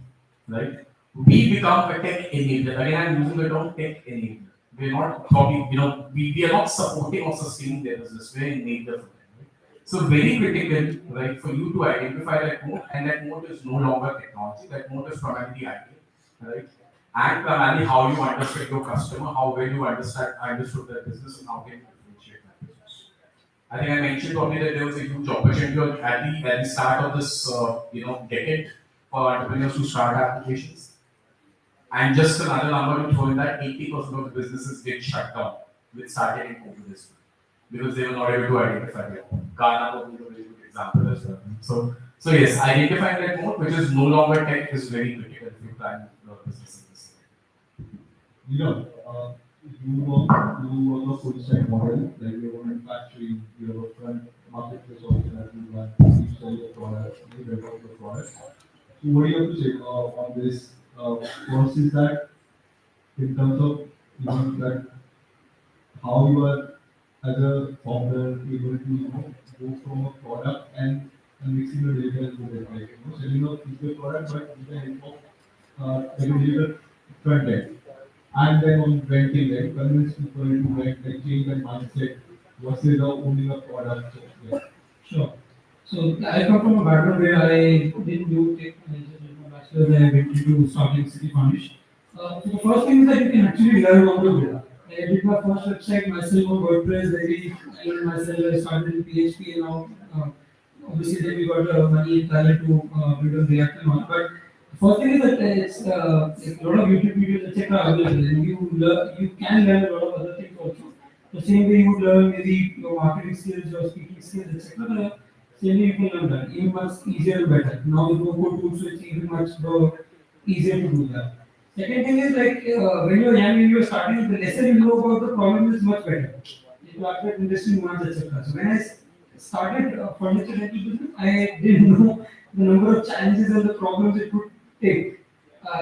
right? We become a tech enabler. Again, I'm using the term tech enabler. We're not probably, we are not supporting or sustaining their business. We're an enabler for them. Right? So very critical, right, for you to identify that moat, and that moat is no longer technology. That moat is primarily idea, right? And primarily how you understand your customer, how well you understood their business, and how can you differentiate that business. I think I mentioned probably that there was a huge opportunity at the start of this decade for entrepreneurs to start applications. And just another number to throw in that 80% of the businesses get shut down, which started in COVID as well, because they were not able to identify their own. Ghana probably is a very good example as well. So yes, identifying that mode, which is no longer tech, is very critical if you plan your business in this way. You work a full stack model, like you're manufacturing, you're a front marketplace also that you run, you sell your product, you develop your product. So what do you have to say on this? First is that in terms of that how you are as a founder able to go from a product and mixing the data with it, like selling a physical product but with the help of like a digital front end. And then on renting, like convince people to rent, like change their mindset versus owning a product. So, yeah. Sure. So I come from a background where I didn't do tech management, my bachelor's, I went into starting Cityfurnish. So the first thing is that you can actually learn on the way. I did my first website myself on WordPress, I learned myself, I started in PHP and now obviously then we got money and talent to build on React and all. But the first thing is that it's like a lot of YouTube videos etc. are available and you can learn a lot of other things also. The same way you would learn maybe your marketing skills, your speaking skills, etc. Same way you can learn that, even much easier and better. Now with no-code tools, so it's even much easier to do that. Second thing is like when you're young and you're starting, the lesser you know about the problem is much better. You after industry nuance, etc. So when I started furniture rental business, I didn't know the number of challenges and the problems it would take.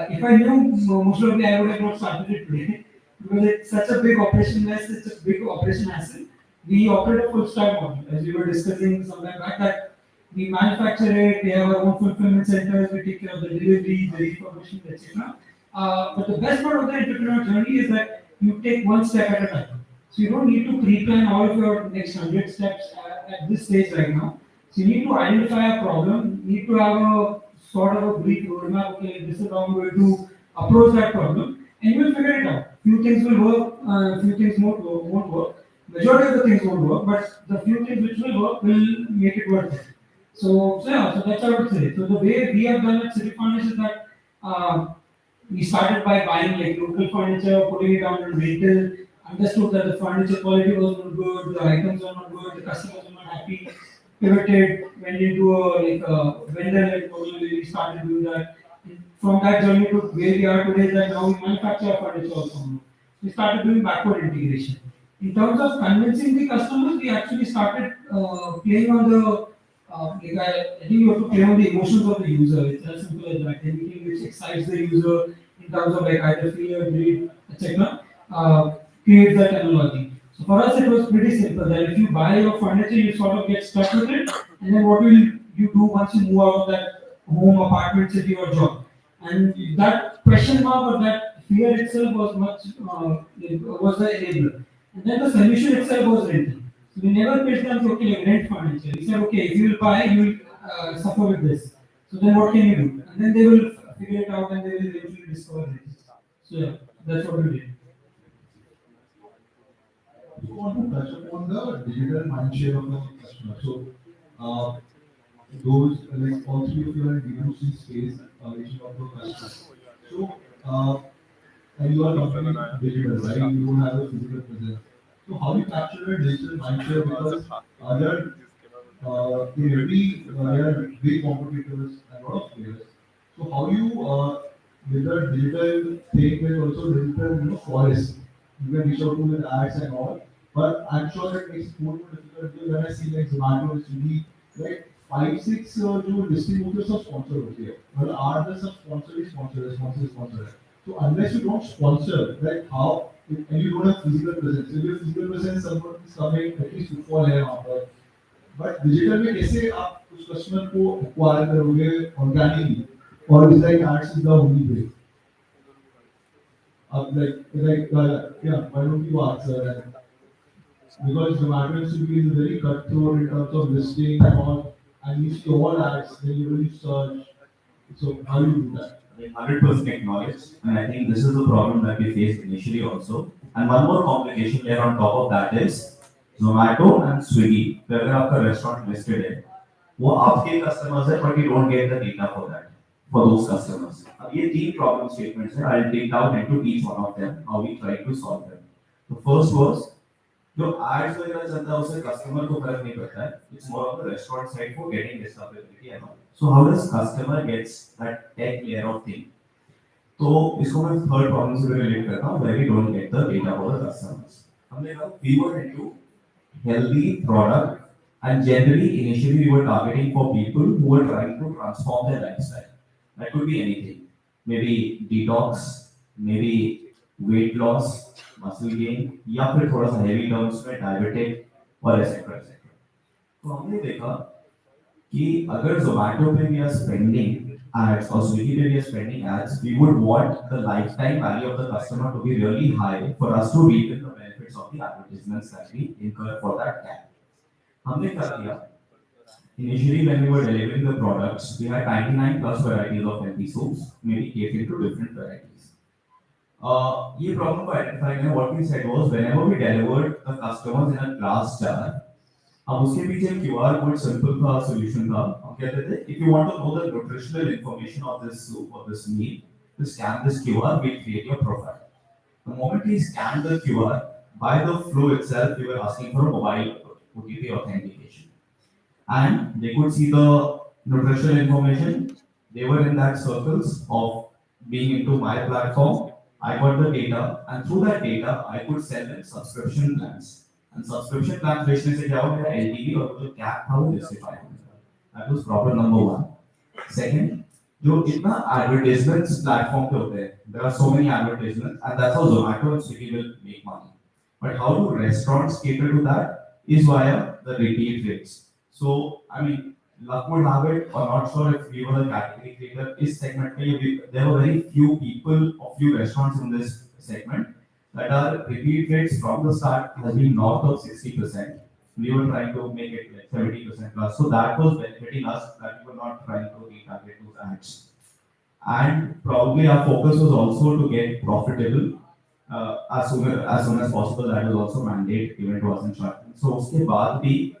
If I knew, most probably I would have not started it today because it's such a big operation mess, it's a big operation hassle. We operate a full stack model, as we were discussing some time back, that we manufacture it, we have our own fulfillment centers, we take care of the delivery, the refurbishment, etc. But the best part of the entrepreneur journey is that you take one step at a time. So you don't need to pre-plan all of your next 100 steps at this stage right now. So you need to identify a problem, need to have a sort of a brief roadmap. Okay, this is how I'm going to approach that problem, and you will figure it out. Few things will work, few things won't work. Majority of the things won't work, but the few things which will work will make it worth it. So yeah, so that's what I would say. So the way we have done at Cityfurnish is that we started by buying like local furniture, putting it on rental, understood that the furniture quality was not good, the items were not good, the customers were not happy, pivoted, went into a vendor-led model, we started doing that. From that journey to where we are today, is that now we manufacture our furniture also. We started doing backward integration. In terms of convincing the customers, we actually started playing on the I think you have to play on the emotions of the user. It's as simple as that. Anything which excites the user in terms of like either fear, greed, etc. Create that analogy. So for us, it was pretty simple. That if you buy your furniture, you sort of get stuck with it, and then what will you do once you move out of that home, apartment, city, or job? And that question mark or that fear itself was was the enabler. And then the solution itself was rental. So we never pitched them to okay, like rent furniture. We said okay, if you will buy, you will suffer with this. So then what can you do? And then they will figure it out and they will eventually discover it. So yeah, that's what we did. I want to touch upon the digital mindshare of the customer. So, those like all three of you are in B2C space, reaching out to customers. So, and you are completely digital, right? You don't have a physical presence. So, how you capture a digital mindshare because other in every there are big competitors and a lot of players. So, how you with the digital thing, there's also digital forest. You can reach out to with ads and all. But I'm sure that makes it more difficult because when I see like Zomato, Swiggy, like 5, 6 जो distributors of sponsor होते हैं, मतलब 8, 10 सब sponsor है. So unless you don't sponsor, like how and you don't have physical presence, if you have physical presence, someone is coming, at least footfall है वहाँ पर. But digital में कैसे आप उस customer को acquire करोगे organically, or is like ads is the only way? Yeah, why don't you answer that? Because the matter should be very cutthroat in terms of listing and all, and you see all ads, then you really search. So how do you do that? I mean, 100% acknowledged, and I think this is the problem that we faced initially also. And one more complication layer on top of that is Zomato and Swiggy, where आपका restaurant listed है, वो आपके customers है, but you don't get the data for that, for those customers. अब ये तीन problem statements हैं, I'll dig down into each one of them, how we try to solve them. The first was जो ads वगैरह चलता है उससे customer को फर्क नहीं पड़ता है. It's more of the restaurant side for getting discoverability and all. So how does customer gets that tech layer of thing? तो इसको मैं third problem से relate करता हूँ where we don't get the data for the customers. हमने कहा we were into healthy product and generally initially we were targeting for people who were trying to transform their lifestyle. That could be anything. Maybe detox, maybe weight loss, muscle gain या फिर थोड़ा सा heavy terms में diabetic और etcetera etcetera. तो हमने देखा कि अगर Zomato पे we are spending ads or Swiggy पे we are spending ads, we would want the lifetime value of the customer to be really high for us to reap the benefits of the advertisements that we incur for that CAC. हमने क्या किया? Initially when we were delivering the products, we had 99 plus varieties of empty soups, maybe catered to different varieties. ये problem को identify करना, what we said was whenever we delivered the customers in a glass jar, अब उसके पीछे QR code simple था solution था. हम कहते थे if you want to know the nutritional information of this soup or this meal, to scan this QR, we'll create your profile. The moment we scanned the QR, by the flow itself, we were asking for a mobile OTP authentication, and they could see the nutritional information. They were in that circles of being into my platform. I got the data, and through that data, I could sell them subscription plans. And subscription plans बेचने से क्या हो गया LTV और जो cap था वो justify हो गया. That was problem number one. Second, जो इतना advertisements platform पे होते हैं, there are so many advertisements, and that's how Zomato and Swiggy will make money. But how do restaurants cater to that? Is via the repeat rates. So I mean, luck would have it, or not sure if we were the category creator, is segment में there were very few people or few restaurants in this segment that our repeat rates from the start has been north of 60%. We were trying to make it like 70% plus. So that was benefiting us that we were not trying to retarget those ads. And probably our focus was also to get profitable as soon as possible. That was also mandate given to us in Shark Tank. So उसके बाद भी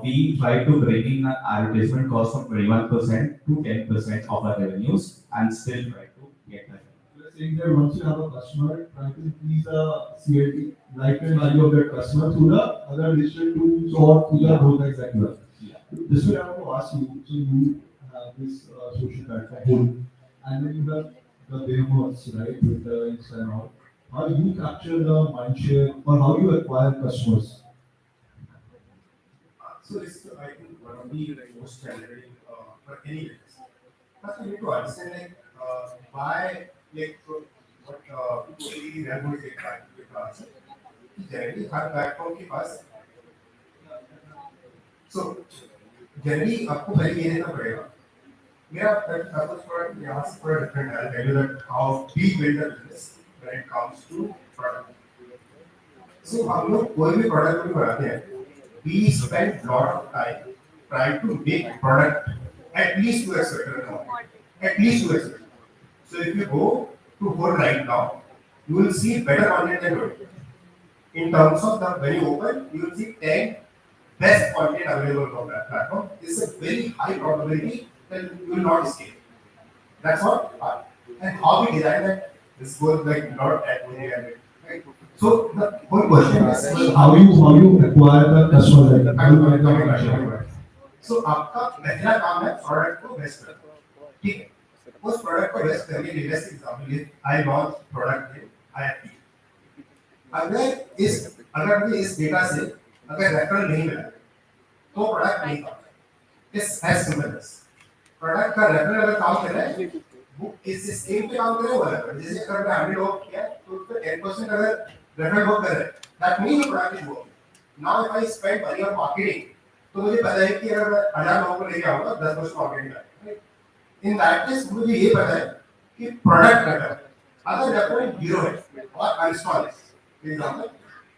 we tried to bring in an advertisement cost from 21% to 10% of our revenues and still try to get that. You're saying that once you have a customer, try to increase the CLT, lifetime value of that customer through the other digital tools or through the whole executive. Yeah. This way I want to ask you, so you have this social platform and then you have the behemoths, right, with the Insta and all. How you capture the mindshare or how you acquire customers? So this is, I think, one of the most challenging for any business. First, you need to understand why, what really revenue is back with us. Generally, her platform के पास, so generally आपको पहले ये देखना पड़ेगा. मेरा approach थोड़ा यहाँ से थोड़ा different है. I'll tell you that how we build a business when it comes to product. So हम लोग कोई भी product भी बनाते हैं. We spend a lot of time trying to make product at least to a certain amount. At least to a certain. So if you go to Hole right now, you will see better content than Hole. In terms of the when you open, you will see 10 best content available on that platform. It's a very high probability that you will not escape. That's what. And how we design that, this goes like not at right? So the whole question is How you acquire the customer, like how you get the customer? So आपका पहला काम है product को best करना. ठीक है. उस product को बेस्ट करने के लिए जैसे एग्जांपल ले I launch product in IIFT. अगर इस डेटा से अगर रेफरल नहीं मिला तो प्रोडक्ट नहीं काम. It's as simple as product का रेफरल अगर काम कर रहा है वो इस स्कीम पे काम कर रहा है वो जैसे अगर 100 लोग किया तो उसका 10% अगर रेफरल वर्क कर रहा है that means the product is working. Now if I spend money on marketing तो मुझे पता है कि अगर मैं 1000 लोगों को लेके आऊंगा 10% मार्केटिंग करेंगे. इन दैट केस मुझे ये पता है कि प्रोडक्ट बेटर है. अगर रेफरल जीरो है और अनइंस्टॉल है फॉर एग्जांपल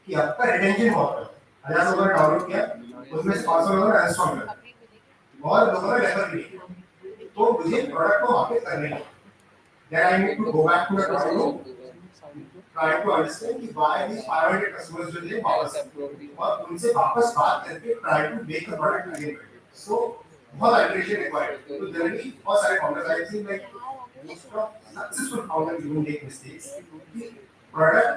कि आपका रिटेंशन बहुत है 1000 लोगों ने डाउनलोड किया उसमें से 500 लोगों ने अनइंस्टॉल किया और लोगों ने रेफर किया तो मुझे प्रोडक्ट को मार्केट करने है. Then I need to go back to the drawing room, try to understand कि why these 500 customers जो थे वापस और उनसे वापस बात करके try to make the product again. So बहुत iteration required. तो generally बहुत सारे founders I think like most of successful founders even make mistakes. कि product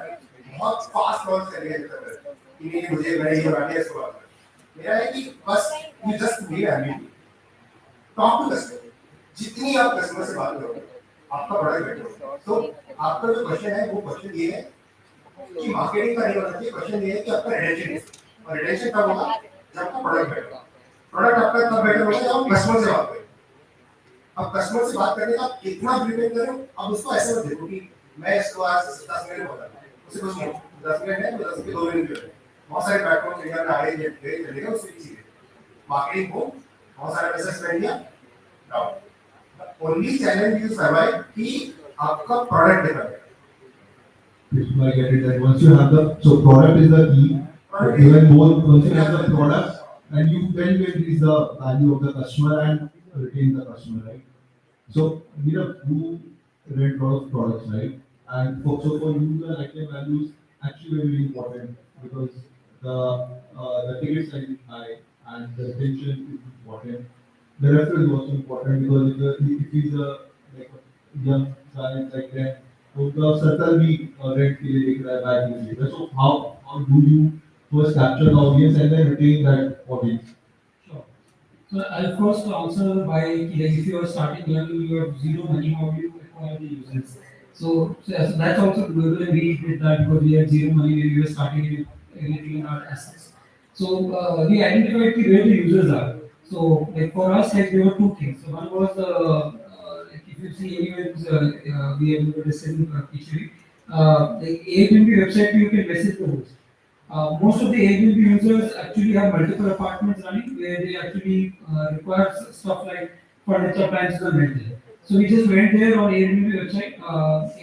बहुत fast launch करने के चक्कर में कि नहीं मुझे मैं ये बनाने इसको बात कर. मेरा है कि बस you just need ability. Talk to customer. जितनी आप customer से बात करोगे आपका प्रोडक्ट बेटर होगा. तो आपका जो क्वेश्चन है वो क्वेश्चन ये है कि मार्केटिंग का नहीं होना चाहिए. क्वेश्चन ये है कि आपका रिटेंशन और रिटेंशन कब होगा जब आपका प्रोडक्ट बेटर होगा. प्रोडक्ट आपका तब बेटर होगा जब आप कस्टमर से बात करें. अब कस्टमर से बात करने का कितना प्रिपेयर करें. अब उसको ऐसे मत देखो कि मैं इसको आज 10 मिनट बोला उसे कुछ नहीं 10 मिनट है तो 10 के 2 मिनट के बहुत सारे प्लेटफॉर्म इंडिया में आ रहे हैं चलेगा उससे चीजें मार्केटिंग को बहुत सारे पैसा स्पेंड किया down. Only challenge you survive कि आपका product develop. I get it that once you have the so product is the key. Even more once you have the product and you then you increase the value of the customer and retain the customer, right? So Neerav, you rent a lot of products, right? And so for you the lifetime value is actually very important because the ticket size is high and the retention is important. The referral is also important because if he's a like a young guy like that, तो उसका circle भी rent के लिए दिख रहा है back में. So how do you first capture the audience and then retain that audience? Sure. So I'll first answer by like if you are starting young, you have zero money, how do you acquire the users? So that's also global and we did that because we had zero money when we were starting with everything in our assets. So we identified where the users are. So like for us, like there were two things. So one was like if you see anywhere we have discussed actually, like Airbnb website you can message the host. Most of the Airbnb users actually have multiple apartments running where they actually require stuff like furniture, appliances, and rental. So we just went there on Airbnb website.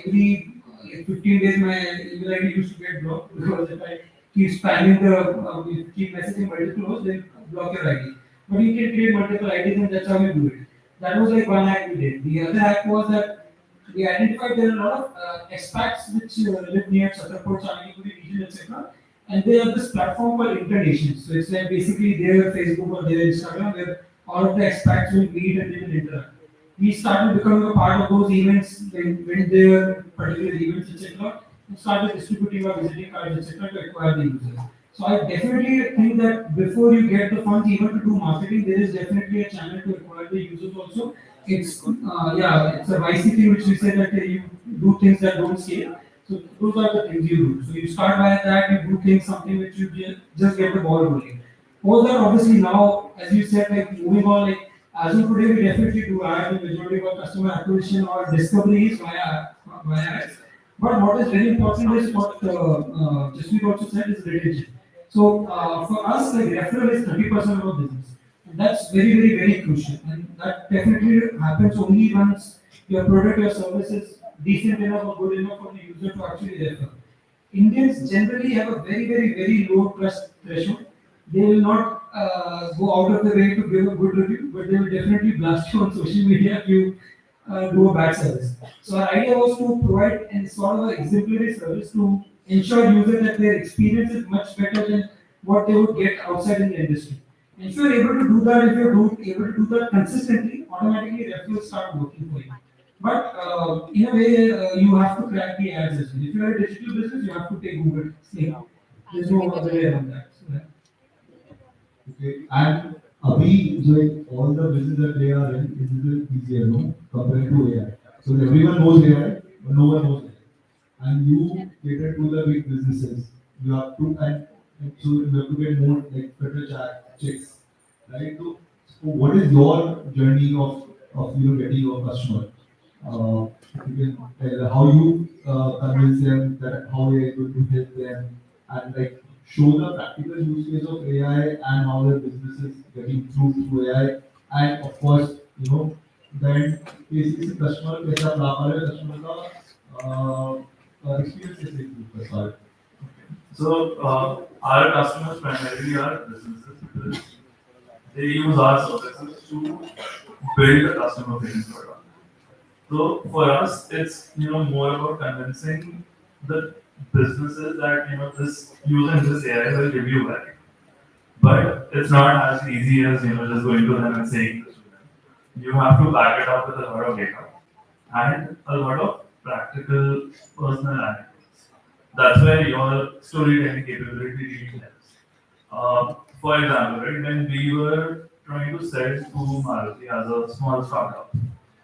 Every 15 days, my email ID used to get blocked because if I keep spamming keep messaging multiple hosts, they'll block your ID. But you can create multiple IDs, and that's how you do it. That was like one hack we did. The other hack was that we identified there are a lot of expats which live near Chhatarpur, Chanakpuri region, etc. And they have this platform called internations. So it's like basically their Facebook or their Instagram where all of the expats will meet and they will interact. We started becoming a part of those events when there were particular events, etc. And started distributing our visiting cards, etc. to acquire the users. So I definitely think that before you get the funds even to do marketing, there is definitely a channel to acquire the users also. It's a YC which we say that you do things that don't scale. So those are the things you do. So you start by that, you do things something which you just get the ball rolling. All that obviously now, as you said, like moving on, like as of today, we definitely do ads. The majority of our customer acquisition or discovery is via ads. But what is very important is what Jasveer also said is retention. So for us, like referral is 30% of our business. And that's very crucial. And that definitely happens only once your product or service is decent enough or good enough for the user to actually refer. Indians generally have a very low trust threshold. They will not go out of the way to give a good review, but they will definitely blast you on social media if you do a bad service. So our idea was to provide an sort of an exemplary service to ensure users that their experience is much better than what they would get outside in the industry. And if you're able to do that, if you're able to do that consistently, automatically referrals start working for you. But in a way, you have to crack the ads as well. If you're a digital business, you have to take Google. There's no other way around that. So, yeah. Okay, and Abhi, like all the business that they are in is a little easier, no, compared to AI. So everyone knows AI, but no one knows AI. And you cater to the big businesses. You have to, and so you have to get more like better checks, right? So what is your journey of getting your customer? If you can tell how you convince them that how AI is going to help them, and like show the practical use case of AI and how their business is getting through AI, and of course, then basically customer कैसा ला पा रहे customer का experience कैसे improve कर पा रहे. So our customers primarily are businesses because they use our services to build a customer facing product. So for us, it's more about convincing the businesses that this using this AI will give you value. But it's not as easy as just going to them and saying this to them. You have to back it up with a lot of data and a lot of practical personal anecdotes. That's where your storytelling capability really helps. For example, right, when we were trying to sell to Maruti as a small startup,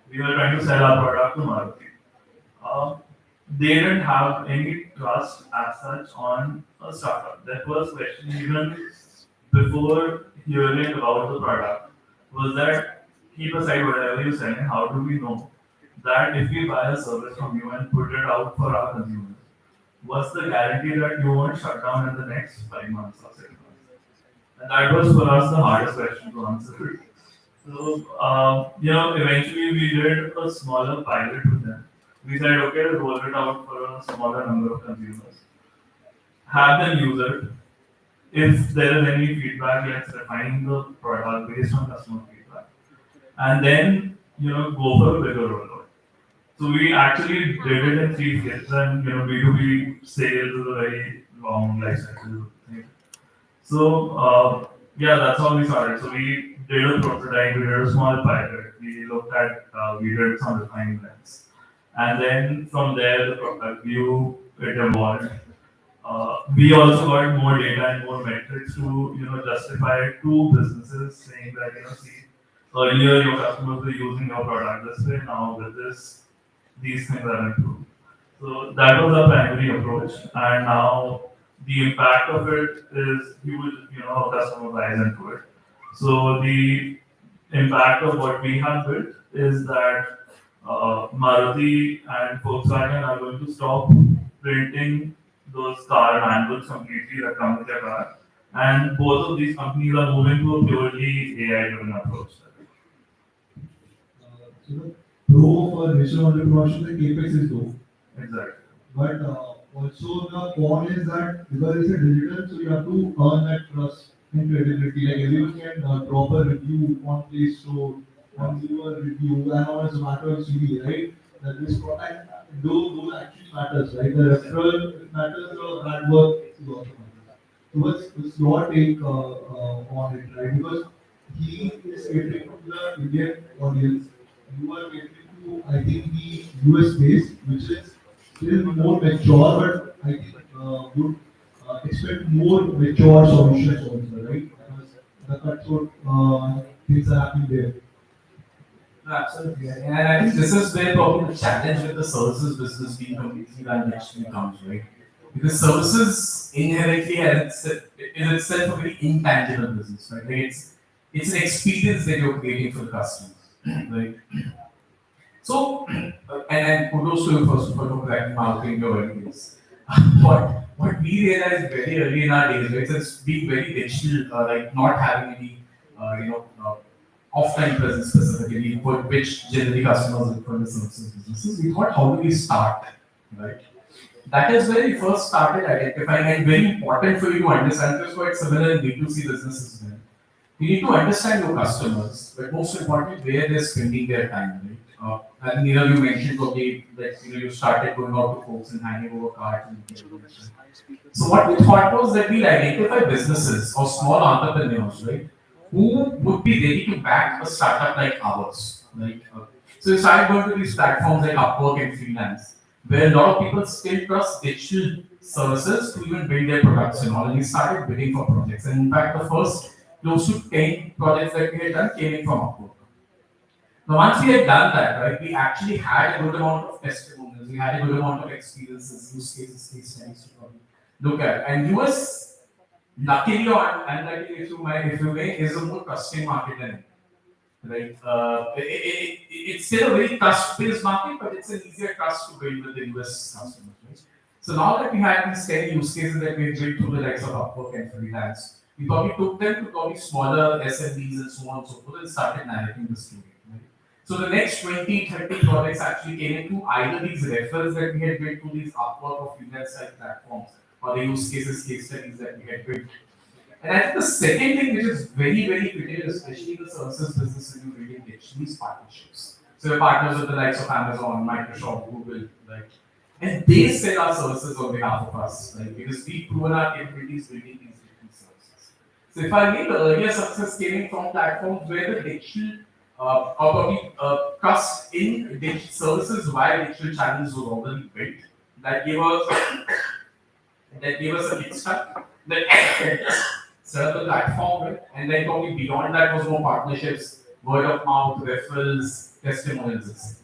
we were trying to sell our product to Maruti. Uh, they didn't have any trust as such on a startup. Their first question, even before hearing about the product, was that keep aside whatever you're selling, how do we know that if we buy a service from you and put it out for our consumers, what's the guarantee that you won't shut down in the next 5 months or 6 months? And that was for us the hardest question to answer. So, eventually we did a smaller pilot with them. We said, okay, roll it out for a smaller number of consumers. Have them use it. If there is any feedback, let's refine the product based on customer feedback. And then, go for a bigger rollout. So we actually did it in 3 phases, and B2B sales is a very long life cycle thing. So that's how we started. So we did a prototype, we did a small pilot, we looked at, we did some refinements, and then from there the product view it evolved. We also got more data and more metrics to justify to businesses saying that see earlier your customers were using your product this way, now with this these things are improved. So that was our primary approach, and now the impact of it is huge. How customer buys into it. So the impact of what we have built is that Maruti and Volkswagen are going to stop printing those car manuals completely that come with your car. And both of these companies are moving to a purely AI-driven approach. So the pro for national entrepreneurship, the capex is low. Exactly. But also the con is that because it's a digital, so you have to earn that trust and credibility. Like everyone can drop a review on Play Store, and do a review, and on Zomato and Swiggy, right? That this and those actually matters, right? The referral matters, the hard work is also matters. So what's your take on it, right? Because he is catering to the Indian audience. You are catering to, I think, the US base, which is still more mature, but I think would expect more mature solutions also, right? Because the cutthroat things are happening there. No, absolutely. And I think this is where probably the challenge with the services business being completely run digitally comes, right? Because services inherently is itself a very intangible business, right? Like it's an experience that you're creating for the customers, right? So, and kudos to you first of all for cracking marketing your early days. What we realized very early in our days, right, is being very digital, like not having any, offline presence specifically, for which generally customers look for the services businesses. We thought, how do we start, right? That is where we first started identifying, and very important for you to understand. This is quite similar in B2C businesses. Well. You need to understand your customers, but most importantly, where they're spending their time, right? I think Neerav, you mentioned probably that you started going out to folks and handing over cards and things. So what we thought was that we'll identify businesses or small entrepreneurs, right, who would be ready to back a startup like ours, right? So we started going to these platforms like Upwork and Freelance, where a lot of people still trust digital services to even build their products and all, and we started bidding for projects. And in fact, the first close to 10 projects that we had done came in from Upwork. Now, once we had done that, right, we actually had a good amount of testimonials, we had a good amount of experiences, use cases, case studies to probably look at. And US, luckily or unluckily, if you may, is a more trusting market than right. It's still a very trust-based market, but it's an easier trust to build with the US customers. Right? So now that we had these 10 use cases that we built through the likes of Upwork and Freelance, we probably took them to probably smaller SMBs and so on and so forth and started narrating the story. Right? So the next 20, 30 projects actually came into either these referrals that we had built to these Upwork or Freelance type platforms, or the use cases, case studies that we had built. And I think the second thing which is very, very critical, especially in the services business, when you're building these partnerships. So we're partners with the likes of Amazon, Microsoft, Google, right? And they sell our services on behalf of us, right? Because we've proven our capabilities building these different services. So if I mean the earlier success came from platforms where the digital or probably trust in digital services via digital channels was already built, that gave us a kickstart. That set up the platform, right? And then probably beyond that was more partnerships, word of mouth, referrals, testimonials.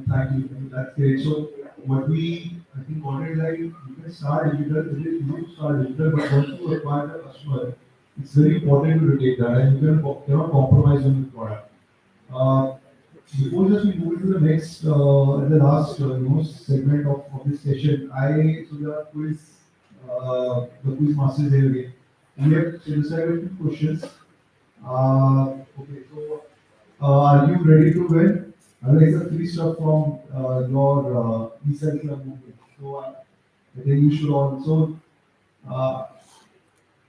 Thank you. That's great. So what we I think already like you can start digital, it is easy to start digital, but once you acquire the customer, it's very important to retain that and you cannot compromise on the product. Before just we move into the next the last segment of this session, so the quiz masters here again. We have decided two questions. Okay, so are you ready to win? There is free stuff from your E-Cell club movement. So I think you should also.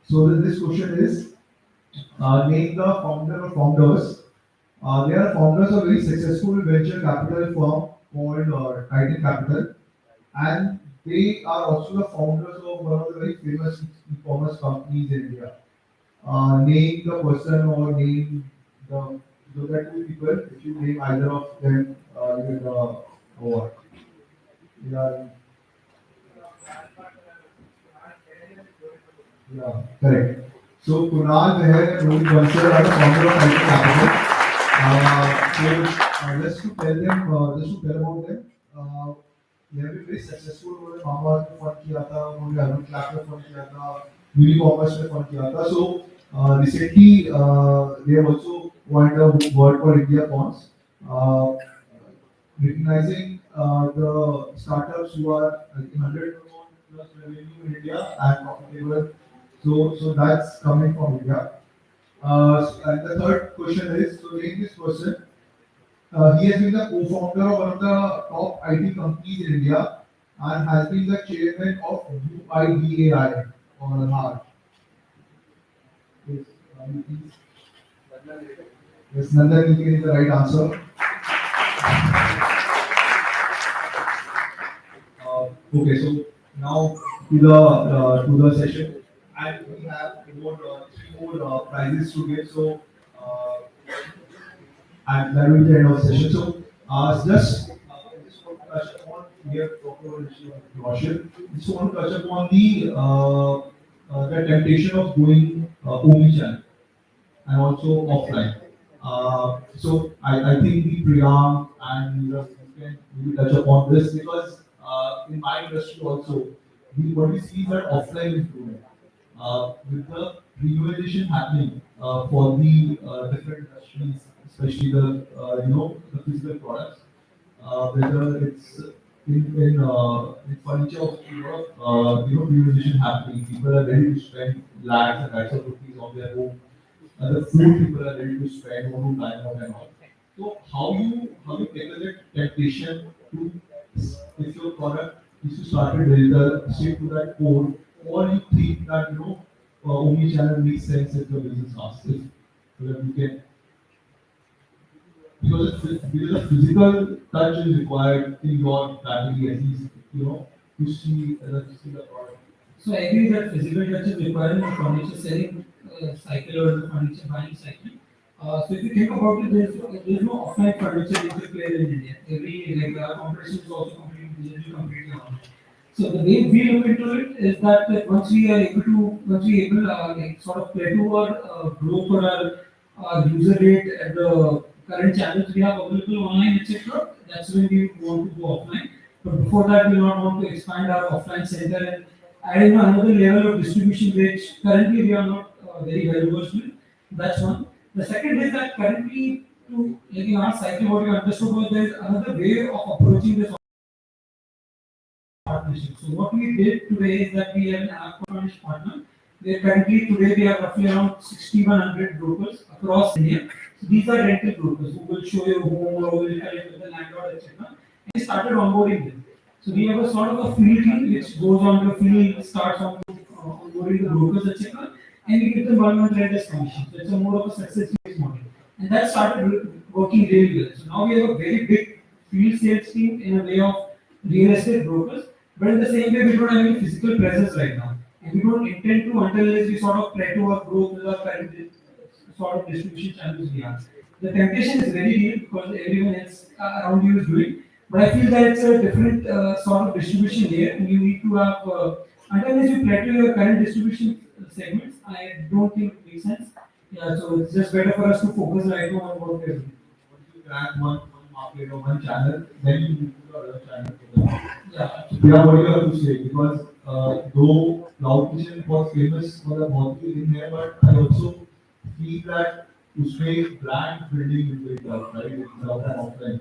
This question is name the founder or founders. They are founders of a very successful venture capital firm called Titan Capital, and they are also the founders of one of the very famous e-commerce companies in India. Name the person or name the so that two people. If you name either of them, you will award. Yeah, yeah, correct. So Kunal Meher and Rohit Bansal are the founder of Titan Capital. Just to tell about them, they have been very successful. उन्होंने मामा में fund किया था, उन्होंने urban clap में fund किया था, Unicommerce में fund किया था. So recently they have also won the World for India Bonds, recognizing the startups who are I think 100 crore plus revenue in India and profitable. So that's coming from India. And the third question is, so take this person. He has been the co-founder of one of the top IT companies in India and has been the chairman of UIDAI or HAR. Yes, please. Yes, Nandan is the right answer. Okay, so now to the session, and we have three more prizes to give. So and that will be the end of the session. So just want to touch upon we have talked about entrepreneurship. Just want to touch upon the temptation of going omnichannel and also offline. So I think the Priyank and Neerav can maybe touch upon this because in my industry also, what we see is that offline is growing. With the premiumization happening for the different industries, especially the the physical products, whether it's in furniture, premiumization happening. People are ready to spend lakhs and lakhs of rupees on their home the food people are ready to spend on to dine out and all. So how you tackle that temptation to if your product is to start a digital, stick to that core, or you think that omni-channel makes sense if your business asks it, so that you can because the physical touch is required in your category at least to see the product. So I agree that physical touch is required in the furniture selling cycle or the furniture buying cycle. So if you think about it, there's no offline furniture retail player in India. Every like our competition is also completely digital, completely online. So the way we look into it is that once we able like sort of plateau or growth or our user rate at the current channels we have available online, etc. That's when we want to go offline. But before that, we not want to expand our offline center and add in another level of distribution which currently we are not very well versed with. That's one. The second is that currently to like in our cycle, what we understood was there is another way of approaching this partnership. So what we did today is that we have an Aquaponics partner. Where currently today we have roughly around 6,100 brokers across India. So these are rental brokers who will show you home or will connect with the landlord, etc. And we started onboarding them. So we have a sort of a field team which goes on to field, starts on onboarding the brokers, etc. And we give them 1 month rent as commission. So it's a more of a success-based model. And that started working really well. So now we have a very big field sales team in a way of real estate brokers. But in the same way, we don't have any physical presence right now. And we don't intend to until unless we sort of plateau our growth with our current sort of distribution channels we have. The temptation is very real because everyone else around you is doing. But I feel that it's a different sort of distribution layer, and you need to have until you plateau your current distribution segments. I don't think it makes sense. Yeah, so it's just better for us to focus right now on what we're doing. Once you crack one market or one channel, then you move to the other channel. Yeah. So Priya, what do you have to say? Because though Cloud Kitchen was famous for the barbecue in there, but I also feel that उसमें brand building is very tough, right? It's tough and offline.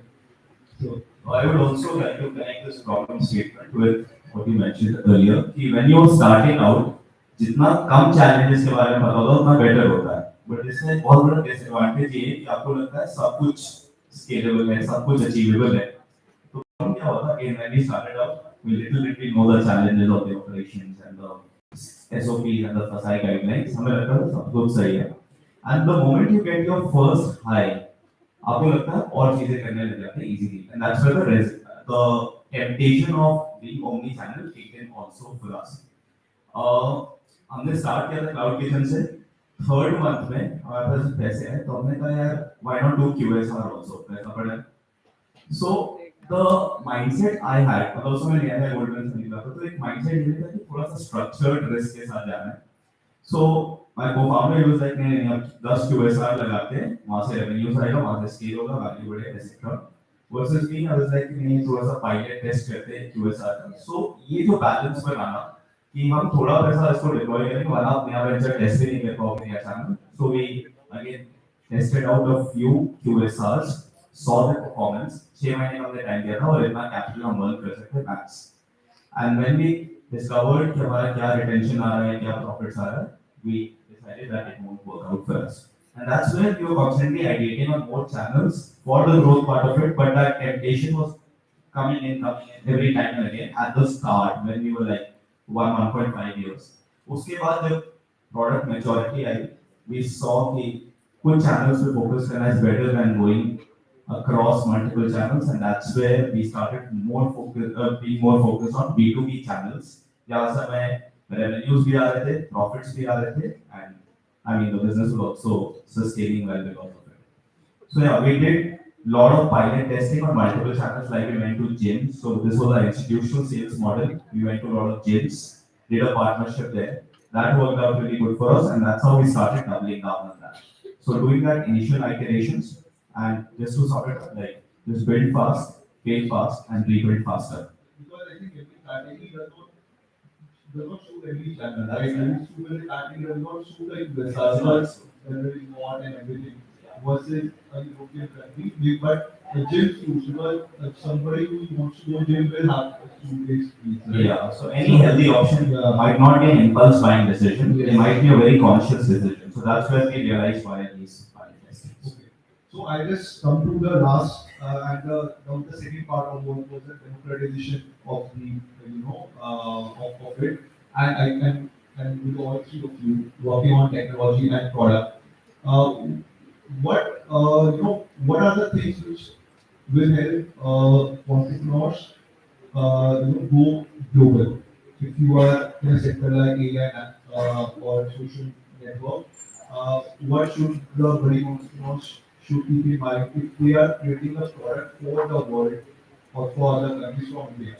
So I would also like to connect this problem statement with what you mentioned earlier. कि when you are starting out, जितना कम challenges के बारे में पता होता है उतना better होता है. But इसमें बहुत बड़ा disadvantage ये है कि आपको लगता है सब कुछ scalable है, सब कुछ achievable है. तो हम क्या होता है? When we started out, we little bit we know the challenges of the operations and the SOPs and the FSI guidelines. हमें लगता है सब कुछ सही है. And the moment you get your first high, आपको लगता है और चीजें करने लग जाते हैं easily. And that's where the temptation of being omni-channel kicked in also for us. हमने start किया था Cloud Kitchen से. Third month में हमारे पास पैसे हैं तो हमने कहा यार why not do QSR also? पैसा पड़ा है. So the mindset I had, मतलब उसमें लिया था Goldman से निकला था तो एक mindset ये था कि थोड़ा सा structured risk के साथ जाना है. So my co-founder was like नहीं अब 10 QSR लगाते हैं वहाँ से revenues आएगा वहाँ से scale होगा value बढ़ेगा etc. Versus me I was like नहीं थोड़ा सा pilot test करते हैं QSR का. So ये जो balance बनाना कि हम थोड़ा पैसा इसको deploy करेंगे वरना आप नया venture test नहीं कर पाओगे नया channel. So we again tested out a few QSRs saw the performance, 6 महीने का हमने टाइम दिया था और इतना कैपिटल हम अर्न कर सकते हैं max. And when we discovered कि हमारा क्या retention आ रहा है, क्या profits आ रहा है, we decided that it won't work out for us. And that's where we were constantly ideating on more channels for the growth part of it, but that temptation was coming in every time and again at the start when we were like 1.5 years. उसके बाद जब product maturity I, we saw कि कुछ channels पे focus करना is better than going across multiple channels, and that's where we started being more focused on B2B channels. जहाँ से हमें revenues भी आ रहे थे, profits भी आ रहे थे, and I mean the business was also sustaining well because of it. So yeah, we did lot of pilot testing on multiple channels. Like we went to gyms, so this was our institutional sales model. We went to a lot of gyms, did a partnership there. That worked out really good for us, and that's how we started doubling down on that. So doing that initial iterations, and just to sort it out, like just build fast, fail fast, and rebuild faster. Because I think every category does not suit every channel. Right? Every suit category does not suit like the servers, whether you want and everything. Versus a European country, but the gym suits because somebody who wants to go gym will have a suit-based piece. Right? Yeah. So any healthy option might not be an impulse buying decision. It might be a very conscious decision. So that's where we realize why these pilot testings. Okay. So I just come to the last and the second part of what was the democratization of the of it, and I can and with all three of you working on technology and product. What are the things which will help entrepreneurs go global? If you are in a sector like AI or social network, what should the budding entrepreneurs should keep in mind if they are creating a product for the world or for other countries from India?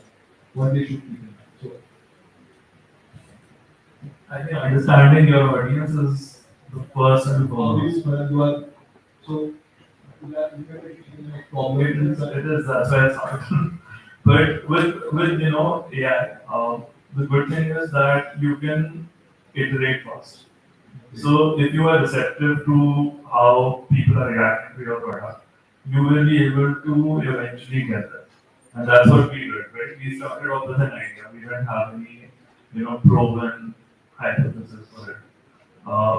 What they should keep in mind. So, I think understanding your audience is the first and foremost. so It is that's why it's hard. But with AI, the good thing is that you can iterate fast. So if you are receptive to how people are reacting to your product, you will be able to eventually get there. And that's what we did, right? We started off with an idea. We didn't have any, proven hypothesis for it.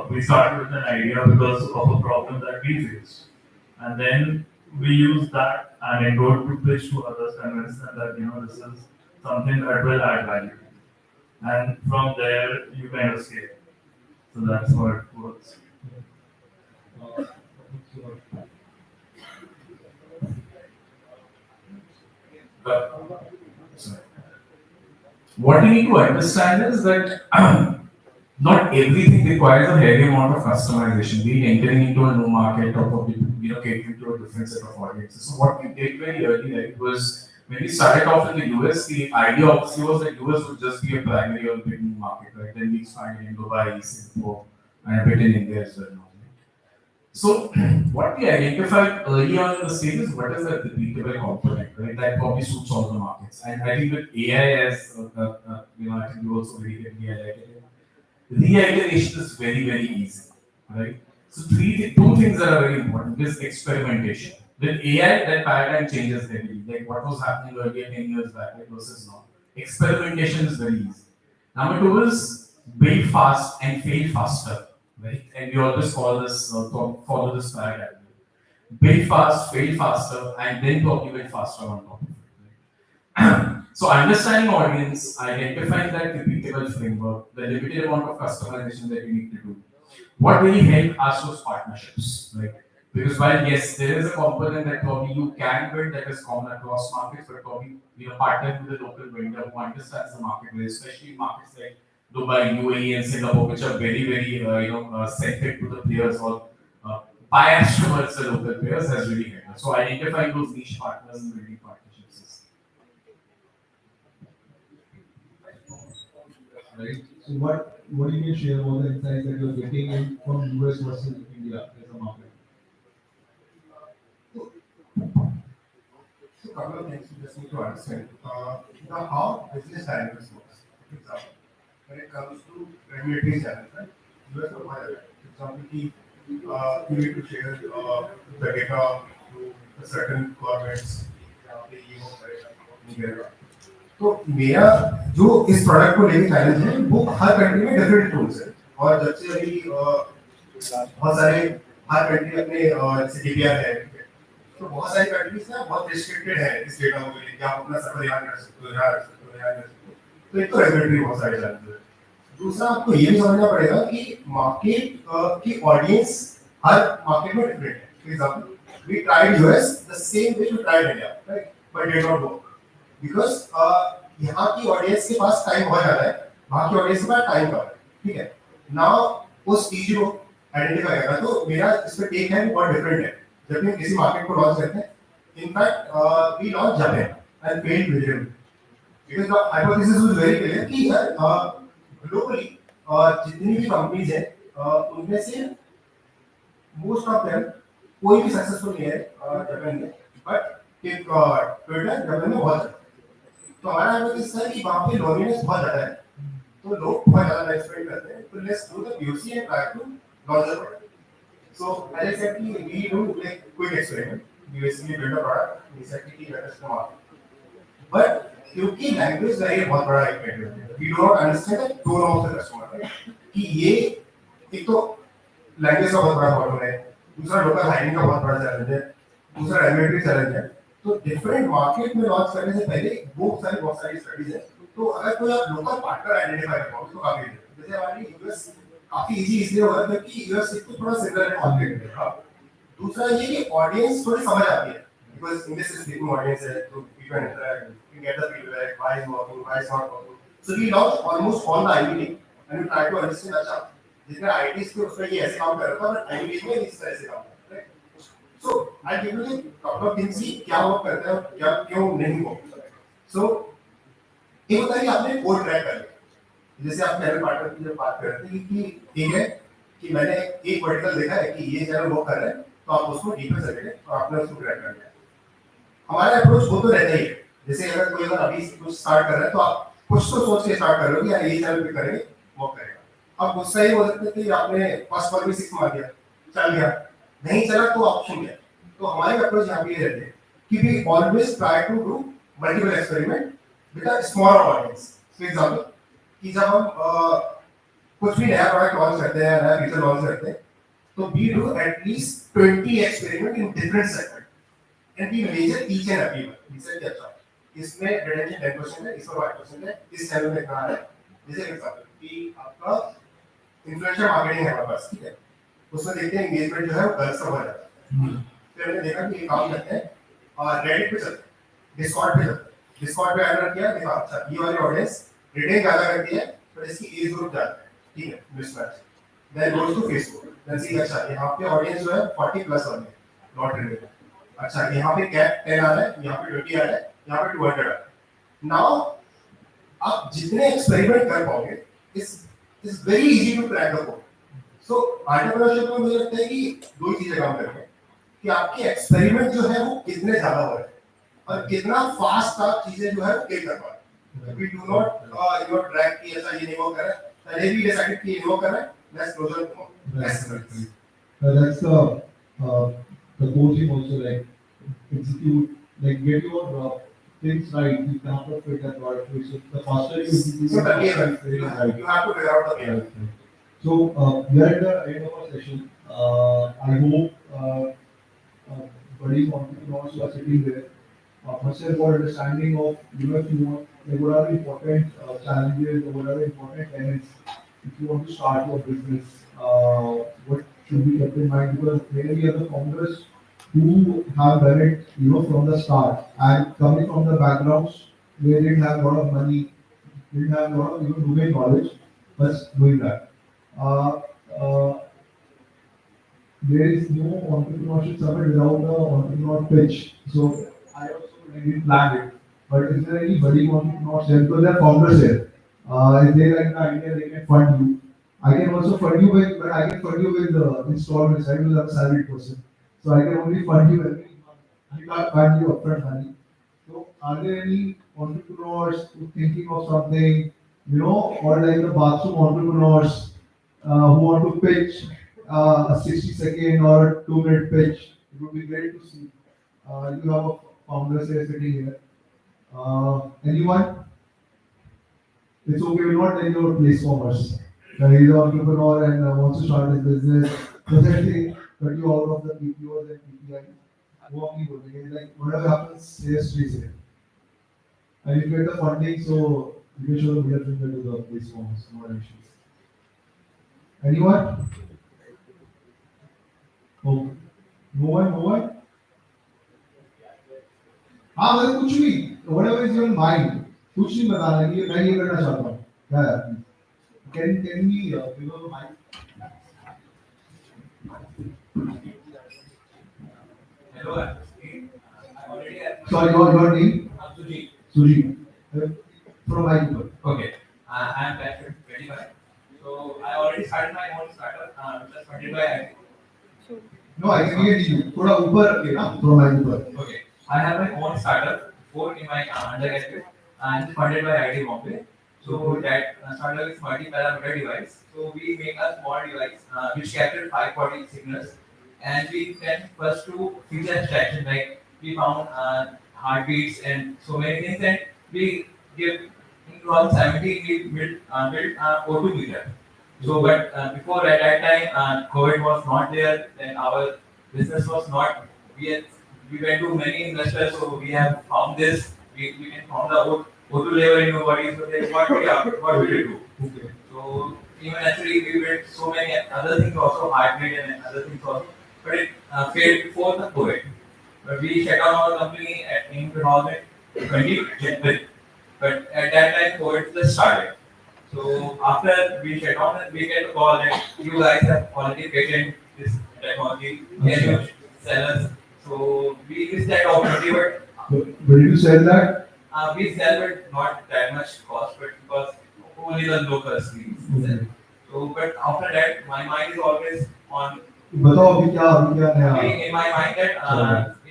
We started with an idea because of a problem that we faced. And then we used that anecdote to pitch to others, convince them that, this is something that will add value. And from there, you kind of scale. So that's how it works. What you need to understand is that not everything requires a heavy amount of customization. Be it entering into a new market or probably catering to a different set of audiences. So what we did very early, like, was when we started off in the US, the idea obviously was that US would just be a primary or big market, right? Then we expanded in Dubai, Singapore, and a bit in India as well. So what we identified early on in the stage is what is that repeatable component, right? That probably suits all the markets. And I think with AI as I think you also very heavily highlighted it. Reiteration is very, very easy, right? So two things that are very important is experimentation. With AI, that paradigm changes heavily. Like what was happening earlier 10 years back versus now. Experimentation is very easy. Number two is build fast and fail faster, right? And we always call this, follow this paradigm. Build fast, fail faster, and then probably build faster on top of it. Right? So understanding audience, identifying that repeatable framework, the limited amount of customization that you need to do. What really helped us was partnerships, right? Because while yes, there is a component that probably you can build that is common across markets, but probably partner with a local vendor who understands the market, especially in markets like Dubai, UAE, and Singapore, which are very, very centric to the players or biased towards the local players, has really helped. So identifying those niche partners and building partnerships is. Right. So what do you can share all the insights that you're getting in from US versus India as a market? So couple of things you just need to understand. The how business dynamics works. For example, when it comes to regulatory channels, right? US or whatever. For example, you need to share the data to certain governments यहाँ पे ये वो करेगा नहीं करेगा। तो मेरा जो इस प्रोडक्ट को लेके चैलेंज है वो हर कंट्री में डिफरेंट टूल्स है और जब से अभी बहुत सारे हर कंट्री अपने जैसे डीपीआर है तो बहुत सारी कंट्रीज ना बहुत रिस्ट्रिक्टेड है इस डेटा को लेके आप अपना सर्वर यहाँ कर सकते हो यहाँ कर सकते हो यहाँ कर सकते हो। तो एक तो रेगुलेटरी बहुत सारे चैलेंज है। दूसरा आपको ये भी समझना पड़ेगा कि मार्केट की ऑडियंस हर मार्केट में डिफरेंट है। For example we tried US the same way we tried India right but did not work because यहाँ की ऑडियंस के पास टाइम बहुत ज्यादा है वहाँ की ऑडियंस के पास टाइम कम है। ठीक है नाउ उस चीज को आइडेंटिफाई करना तो मेरा इस पे टेक है वो बहुत डिफरेंट है। जब भी हम किसी मार्केट को लॉन्च करते हैं in fact we launch Japan and failed miserably because the hypothesis was very clear कि यार ग्लोबली जितनी भी कंपनीज हैं उनमें से मोस्ट ऑफ देम कोई भी सक्सेसफुल नहीं है जापान में बट एक ट्विटर जापान में बहुत है। तो हमारा हाइपोथेसिस है कि वहाँ पे लोनलीनेस बहुत ज्यादा है तो लोग बहुत ज्यादा एक्सपेक्ट करते हैं तो let's do the POC and try to launch the product. So as I said, we do like quick experiment. We basically build a product. We said कि let us come out. But क्योंकि language का ये बहुत बड़ा effect है, we do not understand the tone of the customer. Right? कि ये एक तो language का बहुत बड़ा प्रॉब्लम है, दूसरा local hiring का बहुत बड़ा चैलेंज है, दूसरा regulatory चैलेंज है। तो different market में लॉन्च करने से पहले बहुत सारी स्टडीज है। तो अगर कोई आप लोकल पार्टनर आइडेंटिफाई कर पाओ तो काफी है। जैसे हमारी यूएस काफी इजी इसलिए होगा क्योंकि यूएस एक तो थोड़ा सिमिलर है मार्केट में। हाँ दूसरा ये कि ऑडियंस थोड़ी समझ आती है बिकॉज़ इंग्लिश स्पीकिंग ऑडियंस है तो you can interact you get the feedback why is working why is not working. So we launch almost all the IT and we try to understand अच्छा जितने ITs के उसमें ये ऐसे काम कर रहा था बट आईटी में इस तरह से काम कर रहा है। So I give you the couple of things क्या वर्क करता है और क्या क्यों नहीं वर्क करता है। सो ये होता है कि आपने कोड क्रैक कर लिया जैसे आप चैनल पार्टनर की जब बात कर रहे थे कि ठीक है कि मैंने एक वर्टिकल देखा है कि ये चैनल वर्क कर रहा है तो आप उसको डीप में चलेंगे और आपने उसको क्रैक कर लिया। हमारा अप्रोच वो तो रहता ही है जैसे अगर कोई अभी कुछ स्टार्ट कर रहा है तो आप कुछ तो सोच के स्टार्ट कर रहे हो कि यार ये चैनल पे करेंगे वर्क करेगा। अब गुस्सा ये हो सकता है कि आपने फर्स्ट पर भी 6 मार दिया चल गया नहीं चला तो ऑप्शन क्या। तो हमारे अप्रोच यहाँ पे ये रहते हैं कि we always try to do multiple experiment with a smaller audience. For example कि जब हम कुछ भी नया प्रोडक्ट लॉन्च करते हैं नया फीचर लॉन्च करते हैं तो we do at least 20 experiment in different segment and we measure each and every one. जैसे कि अच्छा इसमें रिटेंशन 10% है इसमें 5% है इस चैनल में इतना है। जैसे एग्जांपल कि आपका इन्फ्लुएंसर मार्केटिंग है हमारे पास ठीक है उसमें देखते हैं एंगेजमेंट जो है वो गर्ल्स का बढ़ जाता है। फिर हमने देखा कि ये काम करते हैं और रेडिट पे चलते हैं डिस्कॉर्ड पे चलते हैं डिस्कॉर्ड पे ऐड किया देखा अच्छा ये वाली ऑडियंस रिटेन ज्यादा करती है पर इसकी एज ग्रुप ज्यादा है ठीक है mismatch. Then goes to Facebook then see अच्छा यहां पे ऑडियंस जो है 40 प्लस वाली है नॉट रिलेटेड। अच्छा यहां पे कैप 10 आ रहा है यहां पे 20 आ रहा है यहां पे 200 आ रहा है। नाउ आप जितने एक्सपेरिमेंट कर पाओगे is very easy to crack the code. So entrepreneurship में मुझे लगता है कि दो ही चीजें काम करती हैं कि आपके एक्सपेरिमेंट जो है वो कितने ज्यादा हो रहे हैं और कितना फास्ट आप चीजें जो है किल कर पा रहे हैं। We do not track कि ऐसा ये नहीं वो कर रहा है पहले भी डिसाइड कि ये वो कर रहा है let's close it. That's the whole thing also like execute like get your things right. You cannot fit that product. So the faster you execute, So the right. you have to figure out the game. Right. So we are at the end of our session. I hope buddies entrepreneurs who are sitting there must have got understanding of if you want like what are the important challenges or what are the important tenets if you want to start your business. What should be kept in mind because many other founders who have done it from the start and coming from the backgrounds where they didn't have a lot of money, didn't have a lot of domain knowledge, but doing that. Uh, uh, there is no entrepreneurship summit without an entrepreneur pitch. So I also didn't plan it. But is there any budding entrepreneurs here? Because there are founders here. If they like the idea, they can fund you. I can also fund you with, but I can fund you with installments. I will have a salaried person. So I can only fund you every month. I can't fund you upfront money. So are there any entrepreneurs who thinking of something, or like the bathroom entrepreneurs who want to pitch a 60-second or a 2-minute pitch? It would be great to see. You have a founder here sitting here. Anyone? It's okay, we'll not tell your place for us. He's an entrepreneur and wants to start his business. Presently, 30 out of the PPOs and PPIs. वो अपनी बोलेंगे like whatever happens, stays here. And you get the funding, so you can show the middle finger to the place for us. No issues. Anyone? Oh, no one, no one. हाँ मतलब कुछ भी whatever is your mind कुछ नहीं बताना कि मैं ये करना चाहता हूँ क्या है can we give us a mic Hello, I'm already at. sorry your name Suji. Suji from my people Okay, I'm batch 25. So I already started my own startup, which was funded by IT. no I can hear you थोड़ा ऊपर रखिए ना from my people Okay, I have my own startup, four in my undergraduate, and funded by IT Bombay. So that startup is multi-parameter device. So we make a small device which captures 540 signals, and we can first do feature abstraction like we found heartbeats and so many things, and we give in 2017 we built O2 meter. So, but before at that time, COVID was not there, then our business was not. We had, we went to many investors, so we have found this. We can found the O2 level in nobody. So then what will we do? okay So even actually we built so many other things also, heartbeat and other things also, but it failed before the COVID. But we shut down our company in 2020 January. But at that time, COVID just started. So after we shut down, we get a call that you guys have already patented this technology. Can you sell us? So we missed that opportunity, but will you sell that we sell it not that much cost, but because only the locals we sell. So, but after that, my mind is always on. बताओ अभी क्या नया In my mind that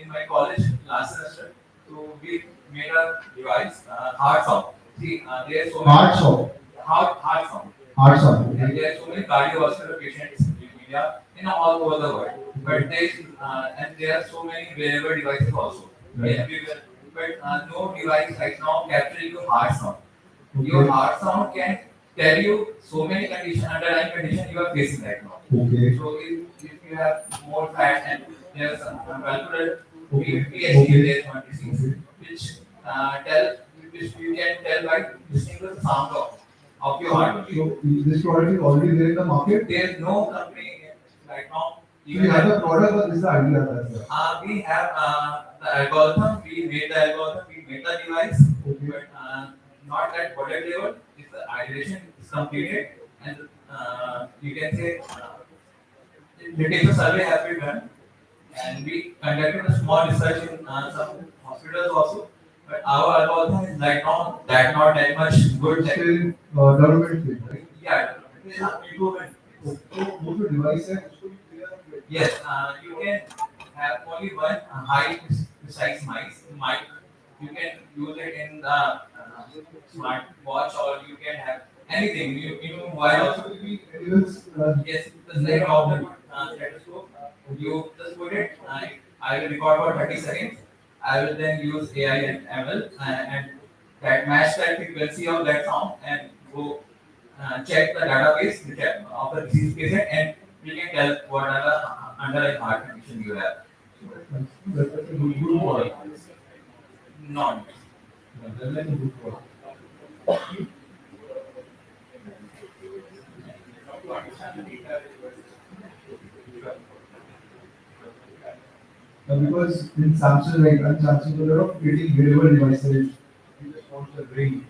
in my college last semester, so we made a device, heart sound. See, there are so many heart sound heart sound. heart sound And there are so many cardiovascular patients in India, all over the world. But and there are so many wearable devices also. Right. Everywhere. But no device right now capturing your heart sound. okay Your heart sound can tell you so many underlying conditions you are facing right now. okay So if you have more fat and there's some valvular Okay. PhD based on disease, which which you can tell by listening to the sound of your heart. so this product is already there in the market There is no company right now. so you have the product or this is the idea that's it We have the algorithm. We made the algorithm. We made the device, okay but not at product level. It's the iteration is completed, and you can say literature survey has been done, and we conducted a small research in some hospitals also. But our algorithm is right now that not that much good. still government thing right Yeah, it is a improvement. तो वो जो device है उसको भी clear Yes, you can have only one high precise mic. You can use it in the smart watch, or you can have anything. You in your mobile also. Anyways, Yes, the like of the stethoscope. You just put it. I will record for 30 seconds. I will then use AI and ML and that match that frequency of that sound and go check the database of the disease patient, and we can tell what are the underlying heart condition you have. that's a good product. Non. That's like a good product. Because in Samsung, like on Samsung, there are a lot of creating wearable devices. You just want the ring,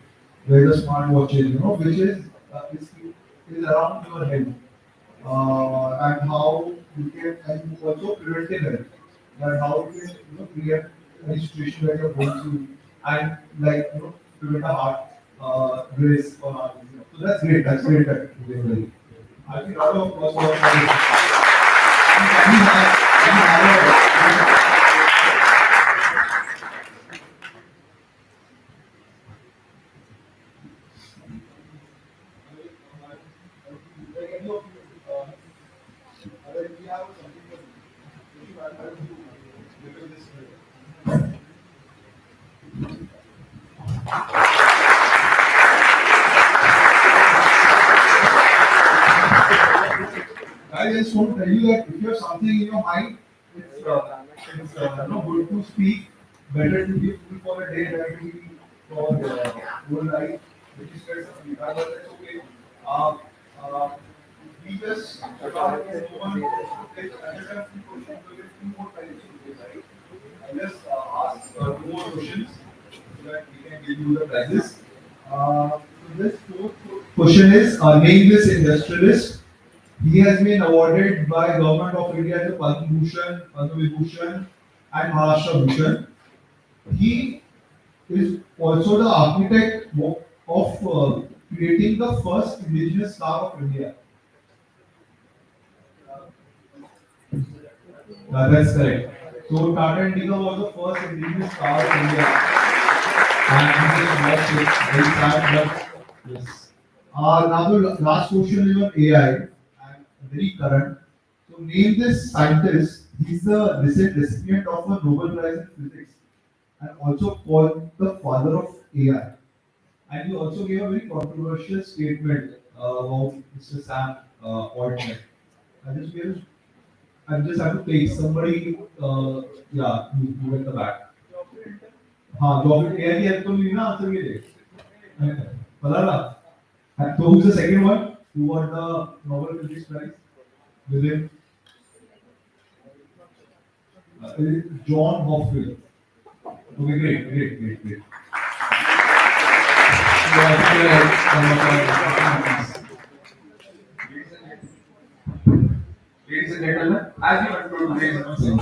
where the smartwatches, which is around your head, and how you can, and also preventive health, that how you can, prevent any situation that you're going through, and like, prevent a heart race or heart disease. So that's great. That's great. Really. I think a lot of us are. I just want to tell you that if you have something in your mind, it's good to speak. Better to give food for a day than to be for whole life, which is kind of but that's okay. Uh, uh, we just two more questions, right? I just ask two more questions so that we can give you the prizes. So this fourth question is name this industrialist. He has been awarded by Government of India as a Padma Bhushan, Padma Vibhushan, and Maharashtra Bhushan. He is also the architect of creating the first indigenous car of India. That's correct. So Tata Indica was the first indigenous car of India, and he just lost it. Very sad, but yes. Now the last question is on AI, and very current. So name this scientist. He's the recent recipient of a Nobel Prize in Physics, and also called the father of AI. And he also gave a very controversial statement about Mr. Sam Altman. I just gave, I just have to take somebody. Yeah, you at the back. हाँ job AI की help तो नहीं ना answer के लिए पता ना so who's the second one who won the Nobel Physics Prize with him John Hopfield. Okay, great. Ladies and gentlemen, as we conclude today's session,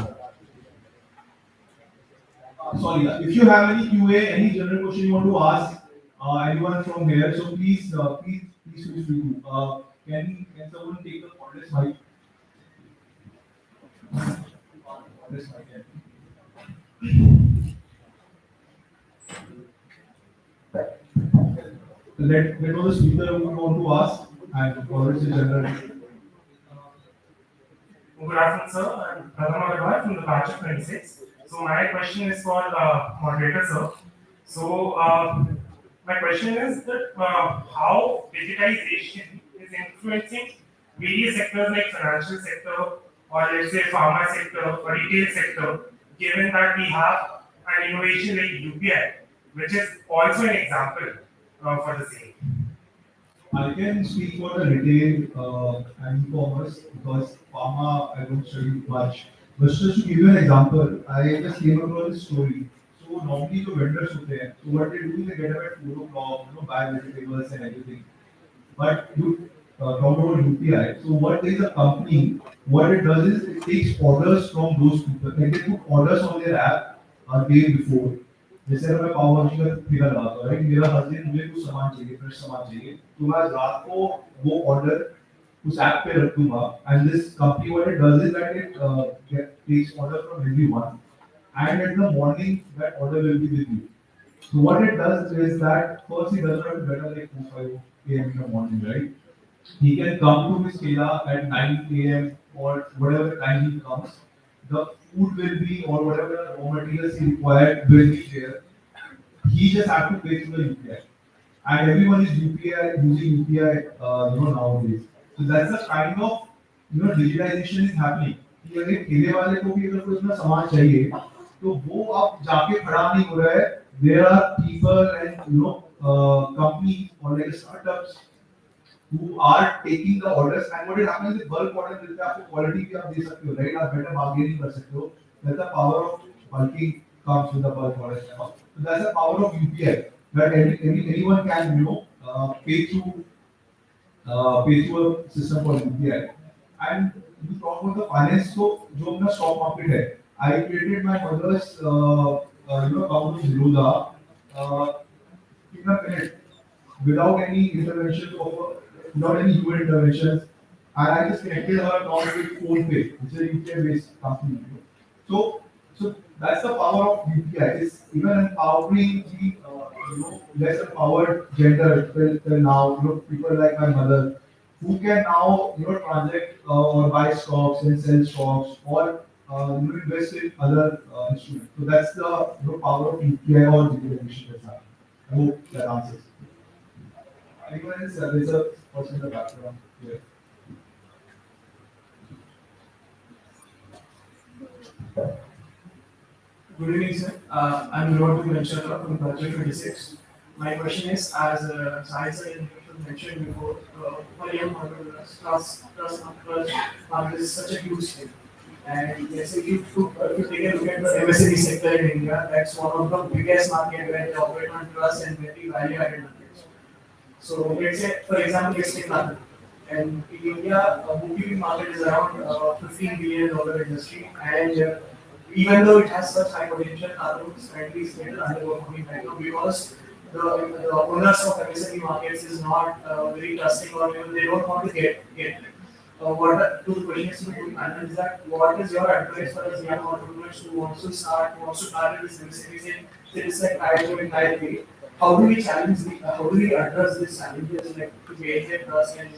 Sorry, if you have any QA, any general question you want to ask anyone from here, so please feel free to. Can someone take the cordless mic? Cordless mic. Let know the speaker who you want to ask and what is the general. Good afternoon, sir. I'm Pradhan Agarwal from the batch of 26. So my question is for moderator, sir. So my question is that how digitization is influencing various sectors like financial sector or let's say pharma sector or retail sector, given that we have an innovation like UPI, which is also an example for the same. I can speak for the retail and e-commerce because pharma I don't study much. But just to give you an example, I just came across this story. So normally the vendors होते हैं, so what they do is they get up at 4 o'clock, buy vegetables and everything. But you talk about UPI. So what is a company? What it does is it takes orders from those people. Like they put orders on their app a day before. जैसे अगर मैं पाव भाजी का ठेका लगाता हूँ, right मेरा हर दिन मुझे कुछ सामान चाहिए, फ्रेश सामान चाहिए, तो मैं रात को वो ऑर्डर उस ऐप पे रख दूंगा. And this company what it does is that it takes order from everyone, and in the morning that order will be with you. So what it does is that first he doesn't have to get up like 4-5 a.m. in the morning, right? He can come to his Kela at 9 a.m. or whatever time he comes. The food will be or whatever raw materials he required will be there. He just have to pay through the UPI, and everyone is using UPI, nowadays. So that's the kind of digitization is happening. कि अगर ठेले वाले को भी अगर कोई अपना सामान चाहिए, तो वो अब जाके खड़ा नहीं हो रहा है. There are people and companies or like startups who are taking the orders, and what happens is bulk order मिलता है, आपको quality भी आप दे सकते हो, right? आप better bargaining कर सकते हो. That's the power of bulking comes with the bulk orders. So that's the power of UPI that anyone can pay through a system called UPI. And we talk about the finance. So जो अपना stock market है, I created my mother's account in Zerodha in a minute without any intervention without any human interventions, and I just connected her account with PhonePe, which is a UK-based company. So that's the power of UPI. It's even empowering the less empowered gender till now. People like my mother who can now transact or buy stocks and sell stocks or invest in other instruments. So that's the power of UPI or digitalization that's happening. Hope that answers. Anyone else? There's a person in the background here. Good evening, sir. I'm Neerav from Project 26. My question is, as Sahil sir mentioned before, for young entrepreneurs, trust market is such a huge thing. And yes, if you take a look at the MSME sector in India, that's one of the biggest market where they operate on trust and very value-added markets. So let's say, for example, let's take London. And in India, bookkeeping market is around $15 billion industry, and even though it has such high potential, London is currently still underperforming right now because the owners of MSME markets is not very trusting, or even they don't want to get. What to the question is to the panel is that what is your advice for us young entrepreneurs who wants to target this MSMEs in cities like Tier 2 and Tier 3? How do we how do we address these challenges like to gain their trust and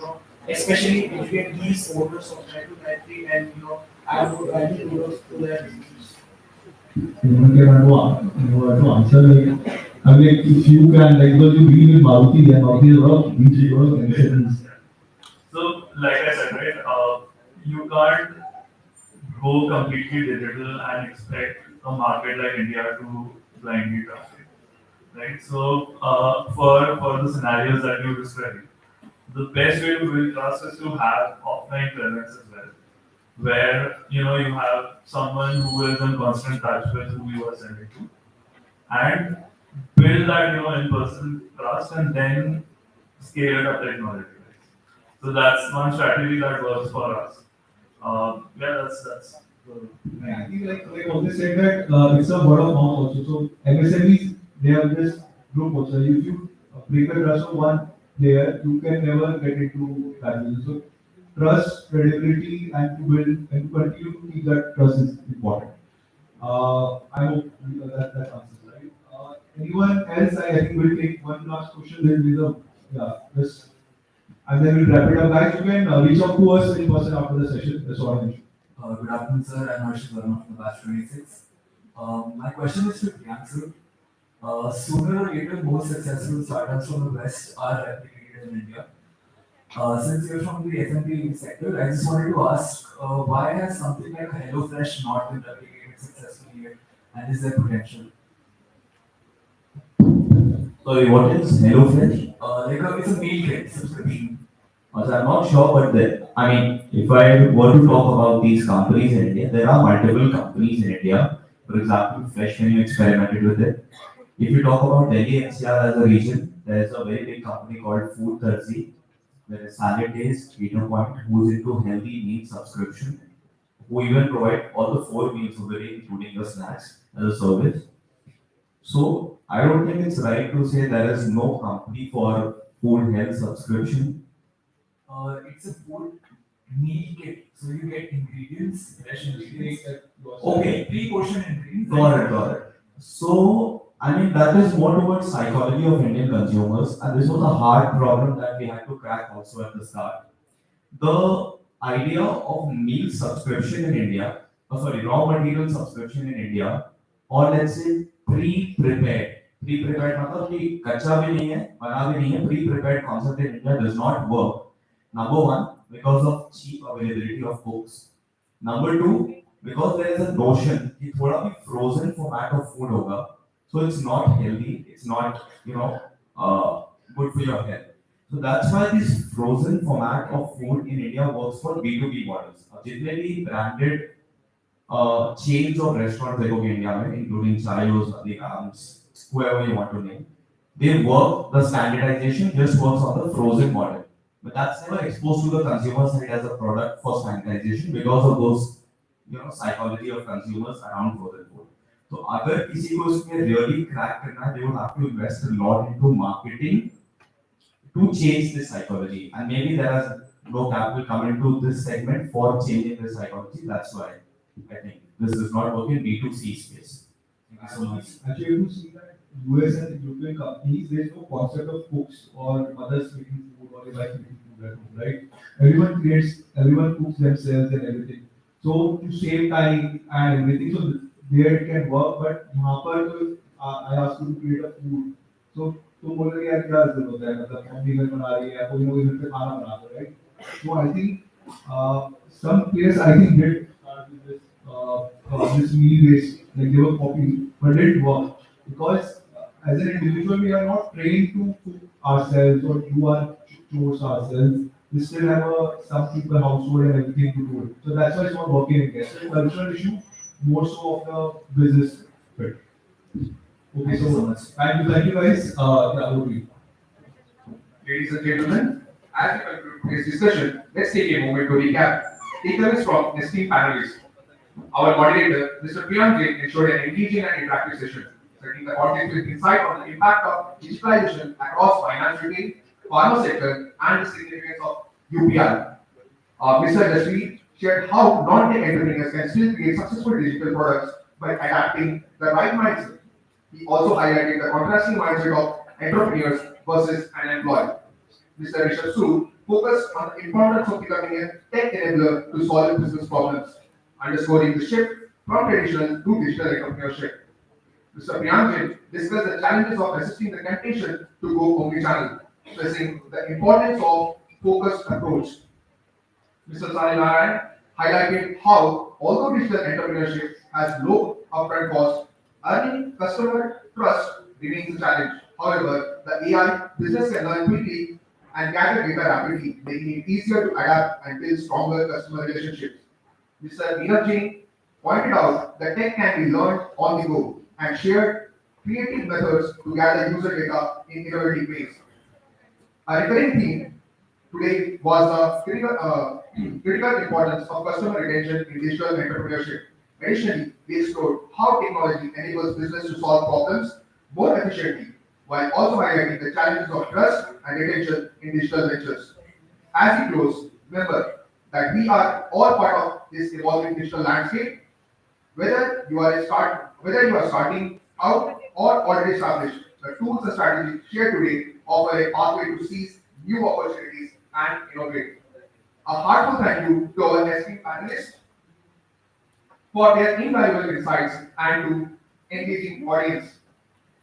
especially educate these owners of Tier 2, Tier 3 and add more value to their businesses? You want to answer like, I mean, like, if you can, like, because you deal with Maruti and Maruti is a lot of these incidents. So, like I said, right, you can't go completely digital and expect a market like India to blindly trust it, right? So, for the scenarios that you described, the best way to build trust is to have offline presence as well, where you have someone who is in constant touch with who you are selling to, and build that in-person trust, and then scale it up technology. So that's one strategy that works for us. Yeah, that's. I think like always said that it's a word of mouth also. So MSMEs, they have this group also. If you break the trust of one player, you can never get into that business. So trust, credibility, and to build and to continue to keep that trust is important. I hope that answers right. Anyone else? I think we'll take one last question. Then we'll this, and then we'll wrap it up. Guys, you can reach out to us in person after the session. That's all I mentioned. Good afternoon, sir. I'm Rishabh from the batch 26. My question is to Priyank, sir. Sooner or later, most successful startups from the West are replicated in India. Since you're from the F&B sector, I just wanted to ask, why has something like a HelloFresh not been replicated successfully yet, and is there potential? Sorry, what is HelloFresh? It's a meal kit subscription. So I'm not sure, but I mean, if I were to talk about these companies in India, there are multiple companies in India. For example, Fresh, when you experimented with it. If you talk about Delhi NCR as a region, there is a very big company called Food Thursday. There is Salad Days, Peter Point, who is into healthy meal subscription, who even provide all the 4 meals of the day, including your snacks, as a service. So I don't think it's right to say there is no company for food health subscription. It's a food meal kit, so you get ingredients, fresh ingredients. Okay, Pre-portioned ingredients. got it. So, I mean, that is more towards psychology of Indian consumers, and this was a hard problem that we had to crack also at the start. The idea of meal subscription in India, raw material subscription in India, or let's say pre-prepared. Pre-prepared मतलब कि कच्चा भी नहीं है, बना भी नहीं है, pre-prepared concept in India does not work. Number one, because of cheap availability of cooks. Number two, because there is a notion कि थोड़ा भी frozen format of food होगा, so it's not healthy, it's not good for your health. So that's why this frozen format of food in India works for B2B models. जितने भी branded chains of restaurants देखोगे India में, including Chayos, Adhikams, whoever you want to name, they work. The standardization just works on the frozen model. But that's never exposed to the consumer side as a product for sanitization because of those, psychology of consumers around frozen food. So, अगर किसी को इसमें really crack करना है, they would have to invest a lot into marketing to change this psychology. And maybe there is no capital come into this segment for changing this psychology. That's why I think this does not work in B2C space. Thank you so much. Actually, you see that US and European companies, there is no concept of cooks or mothers making food or wives making food at home, right? Everyone cooks themselves and everything. So to save time and everything, so there it can work. But यहाँ पर I asked you to create a food, So तुम बोल रहे यार क्या जरूरत होता है मतलब मम्मी घर बना रही है या कोई ना कोई घर पे खाना बना रहा है right? So I think some players I think did start with this meal based like they were copying but it didn't work because as an individual we are not trained to cook ourselves or do our chores ourselves. We still have some people household and everything to do it. So that's why it's not working again. So cultural issue more so of the business bit. Okay, Thank you so much. thank you guys. Yeah, over to you. Ladies and gentlemen, as we conclude today's discussion, let's take a moment to recap takeaways from esteemed panelists. Our moderator, Mr. Priyank, ensured an engaging and interactive session, setting the context with insight on the impact of digitalization across finance retail, pharma sector, and the significance of UPI. Mr. Jasveer shared how non-tech entrepreneurs can still create successful digital products by adapting the right mindset. He also highlighted the contrasting mindset of entrepreneurs versus an employee. Mr. Rishabh Sood focused on the importance of becoming a tech enabler to solve business problems, underscoring the shift from traditional to digital entrepreneurship. Mr. Priyank discussed the challenges of resisting the temptation to go omnichannel, stressing the importance of focused approach. Mr. Sahil Narain highlighted how, although digital entrepreneurship has low upfront costs, earning customer trust remains a challenge. However, the AI business can learn quickly and gather data rapidly, making it easier to adapt and build stronger customer relationships. Mr. Jain pointed out that tech can be learned on the go and shared creative methods to gather user data in innovative ways. A recurring theme today was the critical importance of customer retention in digital entrepreneurship. Additionally, we explored how technology enables business to solve problems more efficiently, while also highlighting the challenges of trust and retention in digital ventures. As we close, remember that we are all part of this evolving digital landscape. Whether you are starting out or already established, the tools and strategies shared today offer a pathway to seize new opportunities and innovate. A heartfelt thank you to our esteemed panelists for their invaluable insights and to engaging audience.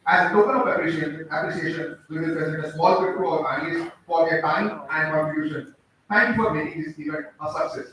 As a token of appreciation, we will present a small gift to our panelists for their time and contribution. Thank you for making this event a success.